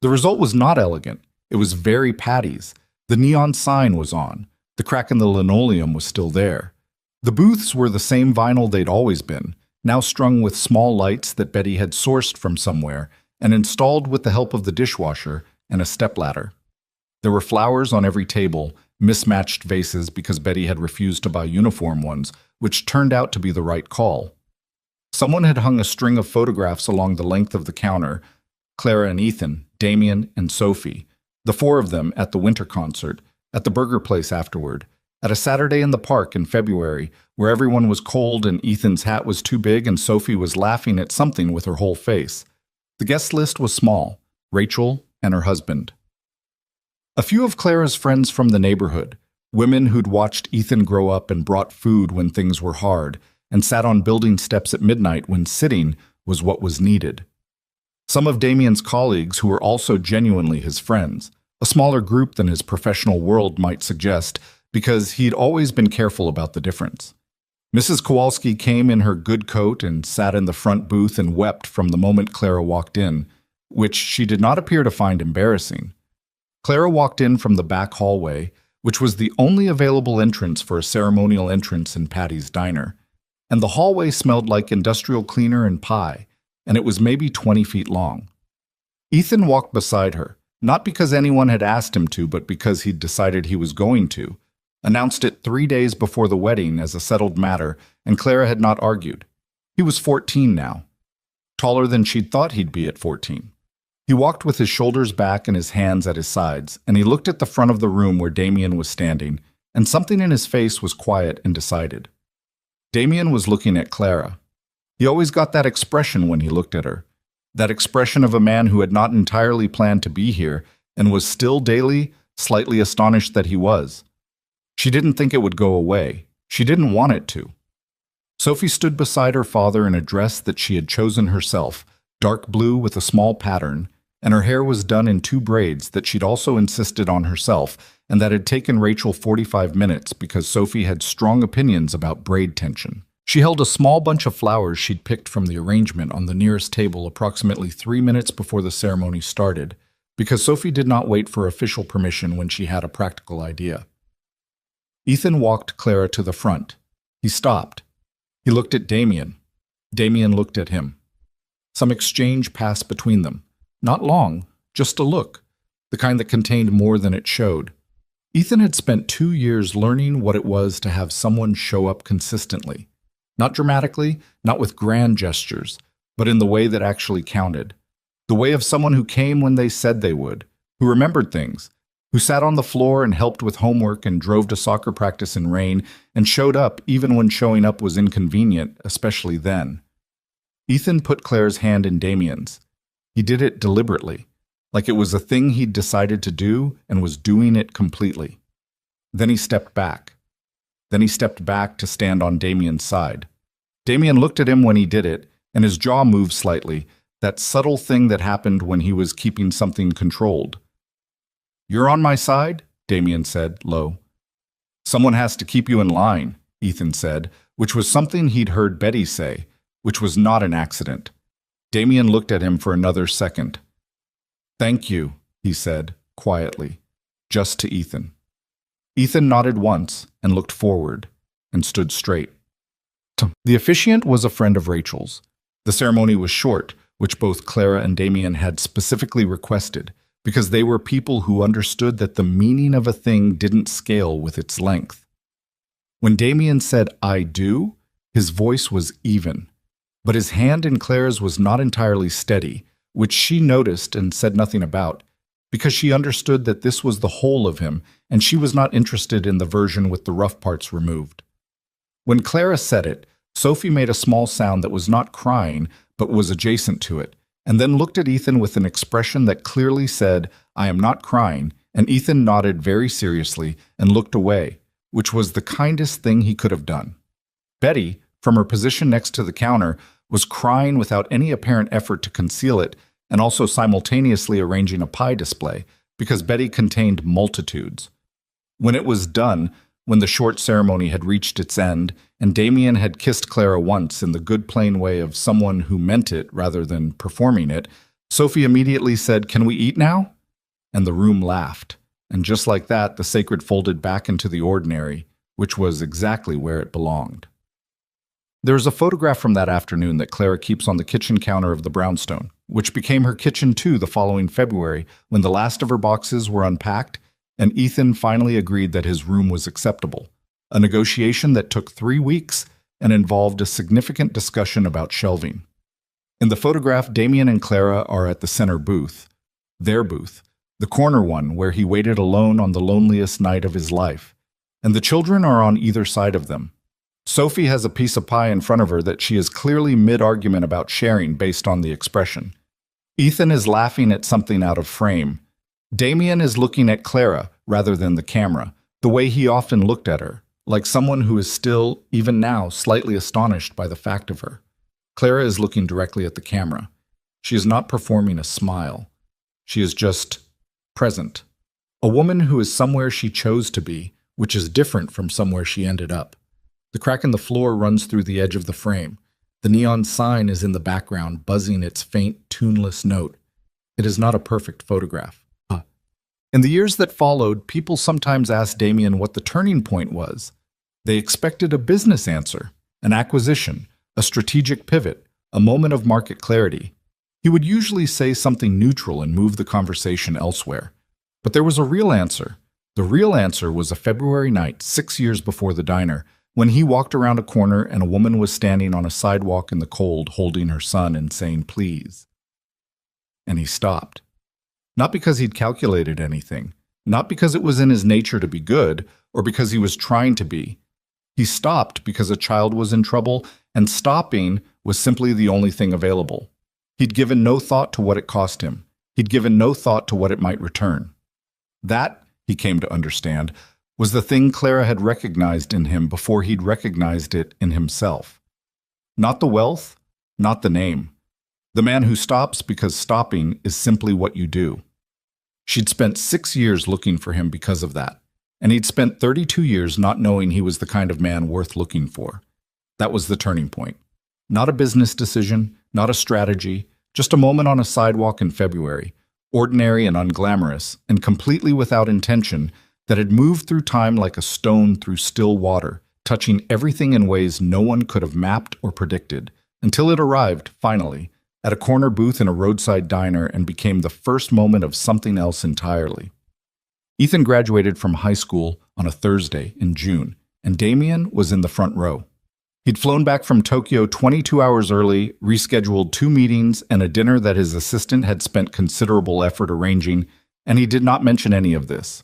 The result was not elegant. It was very Patty's. The neon sign was on. The crack in the linoleum was still there. The booths were the same vinyl they'd always been, now strung with small lights that Betty had sourced from somewhere and installed with the help of the dishwasher and a stepladder. There were flowers on every table, mismatched vases because Betty had refused to buy uniform ones, which turned out to be the right call. Someone had hung a string of photographs along the length of the counter, Clara and Ethan, Damien and Sophie, the 4 of them at the winter concert, at the burger place afterward, at a Saturday in the park in February, where everyone was cold and Ethan's hat was too big and Sophie was laughing at something with her whole face. The guest list was small, Rachel and her husband. A few of Clara's friends from the neighborhood, women who'd watched Ethan grow up and brought food when things were hard, and sat on building steps at midnight when sitting was what was needed. Some of Damien's colleagues who were also genuinely his friends, a smaller group than his professional world might suggest, because he'd always been careful about the difference. Mrs. Kowalski came in her good coat and sat in the front booth and wept from the moment Clara walked in, which she did not appear to find embarrassing. Clara walked in from the back hallway, which was the only available entrance for a ceremonial entrance in Patty's Diner, and the hallway smelled like industrial cleaner and pie, and it was maybe 20 feet long. Ethan walked beside her, not because anyone had asked him to, but because he'd decided he was going to, announced it 3 days before the wedding as a settled matter, and Clara had not argued. He was 14 now, taller than she'd thought he'd be at 14. He walked with his shoulders back and his hands at his sides, and he looked at the front of the room where Damien was standing, and something in his face was quiet and decided. Damien was looking at Clara. He always got that expression when he looked at her, that expression of a man who had not entirely planned to be here and was still daily, slightly astonished that he was. She didn't think it would go away. She didn't want it to. Sophie stood beside her father in a dress that she had chosen herself, dark blue with a small pattern, and her hair was done in 2 braids that she'd also insisted on herself and that had taken Rachel 45 minutes because Sophie had strong opinions about braid tension. She held a small bunch of flowers she'd picked from the arrangement on the nearest table approximately 3 minutes before the ceremony started, because Sophie did not wait for official permission when she had a practical idea. Ethan walked Clara to the front. He stopped. He looked at Damien. Damien looked at him. Some exchange passed between them. Not long, just a look, the kind that contained more than it showed. Ethan had spent 2 years learning what it was to have someone show up consistently. Not dramatically, not with grand gestures, but in the way that actually counted. The way of someone who came when they said they would, who remembered things, who sat on the floor and helped with homework and drove to soccer practice in rain and showed up even when showing up was inconvenient, especially then. Ethan put Claire's hand in Damien's. He did it deliberately, like it was a thing he'd decided to do and was doing it completely. Then he stepped back. Then he stepped back to stand on Damien's side. Damien looked at him when he did it, and his jaw moved slightly, that subtle thing that happened when he was keeping something controlled. "You're on my side?" Damien said, low. "Someone has to keep you in line," Ethan said, which was something he'd heard Betty say, which was not an accident. Damien looked at him for another second. "Thank you," he said, quietly, just to Ethan. Ethan nodded once and looked forward and stood straight. The officiant was a friend of Rachel's. The ceremony was short, which both Clara and Damien had specifically requested, because they were people who understood that the meaning of a thing didn't scale with its length. When Damien said, "I do," his voice was even, but his hand in Clara's was not entirely steady, which she noticed and said nothing about, because she understood that this was the whole of him, and she was not interested in the version with the rough parts removed. When Clara said it, Sophie made a small sound that was not crying, but was adjacent to it, and then looked at Ethan with an expression that clearly said, "I am not crying," and Ethan nodded very seriously and looked away, which was the kindest thing he could have done. Betty, from her position next to the counter, was crying without any apparent effort to conceal it, and also simultaneously arranging a pie display, because Betty contained multitudes. When it was done, when the short ceremony had reached its end, and Damien had kissed Clara once in the good plain way of someone who meant it rather than performing it, Sophie immediately said, "Can we eat now?" And the room laughed, and just like that, the sacred folded back into the ordinary, which was exactly where it belonged. There is a photograph from that afternoon that Clara keeps on the kitchen counter of the brownstone, which became her kitchen too the following February when the last of her boxes were unpacked and Ethan finally agreed that his room was acceptable, a negotiation that took 3 weeks and involved a significant discussion about shelving. In the photograph, Damien and Clara are at the center booth, their booth, the corner one where he waited alone on the loneliest night of his life, and the children are on either side of them. Sophie has a piece of pie in front of her that she is clearly mid-argument about sharing based on the expression. Ethan is laughing at something out of frame. Damien is looking at Clara rather than the camera, the way he often looked at her, like someone who is still, even now, slightly astonished by the fact of her. Clara is looking directly at the camera. She is not performing a smile. She is just present. A woman who is somewhere she chose to be, which is different from somewhere she ended up. The crack in the floor runs through the edge of the frame. The neon sign is in the background, buzzing its faint, tuneless note. It is not a perfect photograph. In the years that followed, people sometimes asked Damien what the turning point was. They expected a business answer, an acquisition, a strategic pivot, a moment of market clarity. He would usually say something neutral and move the conversation elsewhere. But there was a real answer. The real answer was a February night, 6 years before the diner, when he walked around a corner and a woman was standing on a sidewalk in the cold holding her son and saying, "Please." And he stopped. Not because he'd calculated anything, not because it was in his nature to be good, or because he was trying to be. He stopped because a child was in trouble, and stopping was simply the only thing available. He'd given no thought to what it cost him. He'd given no thought to what it might return. That, he came to understand, was the thing Clara had recognized in him before he'd recognized it in himself. Not the wealth, not the name. The man who stops because stopping is simply what you do. She'd spent 6 years looking for him because of that, and he'd spent 32 years not knowing he was the kind of man worth looking for. That was the turning point. Not a business decision, not a strategy, just a moment on a sidewalk in February, ordinary and unglamorous, and completely without intention, that had moved through time like a stone through still water, touching everything in ways no one could have mapped or predicted, until it arrived, finally, at a corner booth in a roadside diner and became the first moment of something else entirely. Ethan graduated from high school on a Thursday in June, and Damien was in the front row. He'd flown back from Tokyo 22 hours early, rescheduled 2 meetings and a dinner that his assistant had spent considerable effort arranging, and he did not mention any of this.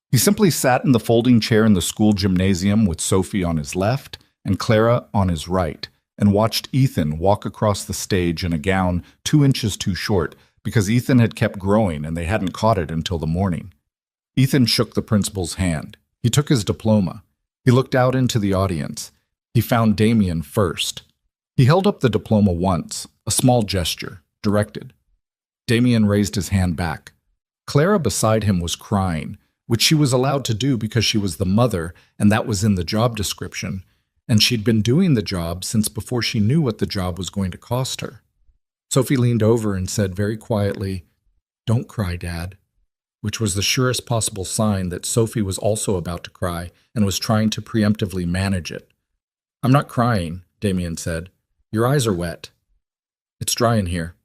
He simply sat in the folding chair in the school gymnasium with Sophie on his left and Clara on his right, and watched Ethan walk across the stage in a gown 2 inches too short because Ethan had kept growing and they hadn't caught it until the morning. Ethan shook the principal's hand. He took his diploma. He looked out into the audience. He found Damien first. He held up the diploma once, a small gesture, directed. Damien raised his hand back. Clara beside him was crying, which she was allowed to do because she was the mother, and that was in the job description, and she'd been doing the job since before she knew what the job was going to cost her. Sophie leaned over and said very quietly, "Don't cry, Dad," which was the surest possible sign that Sophie was also about to cry and was trying to preemptively manage it. "I'm not crying," Damien said. "Your eyes are wet." "It's dry in here."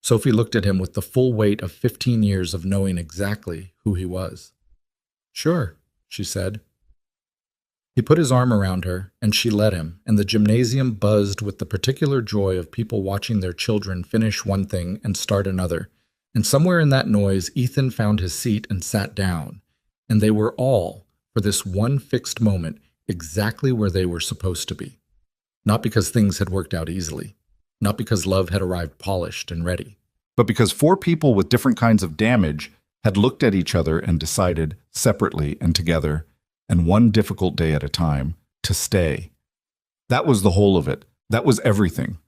Sophie looked at him with the full weight of 15 years of knowing exactly who he was. "Sure," she said. He put his arm around her, and she let him, and the gymnasium buzzed with the particular joy of people watching their children finish one thing and start another. And somewhere in that noise, Ethan found his seat and sat down, and they were all, for this one fixed moment, exactly where they were supposed to be. Not because things had worked out easily, not because love had arrived polished and ready, but because 4 people with different kinds of damage had looked at each other and decided, separately and together, and one difficult day at a time, to stay. That was the whole of it. That was everything.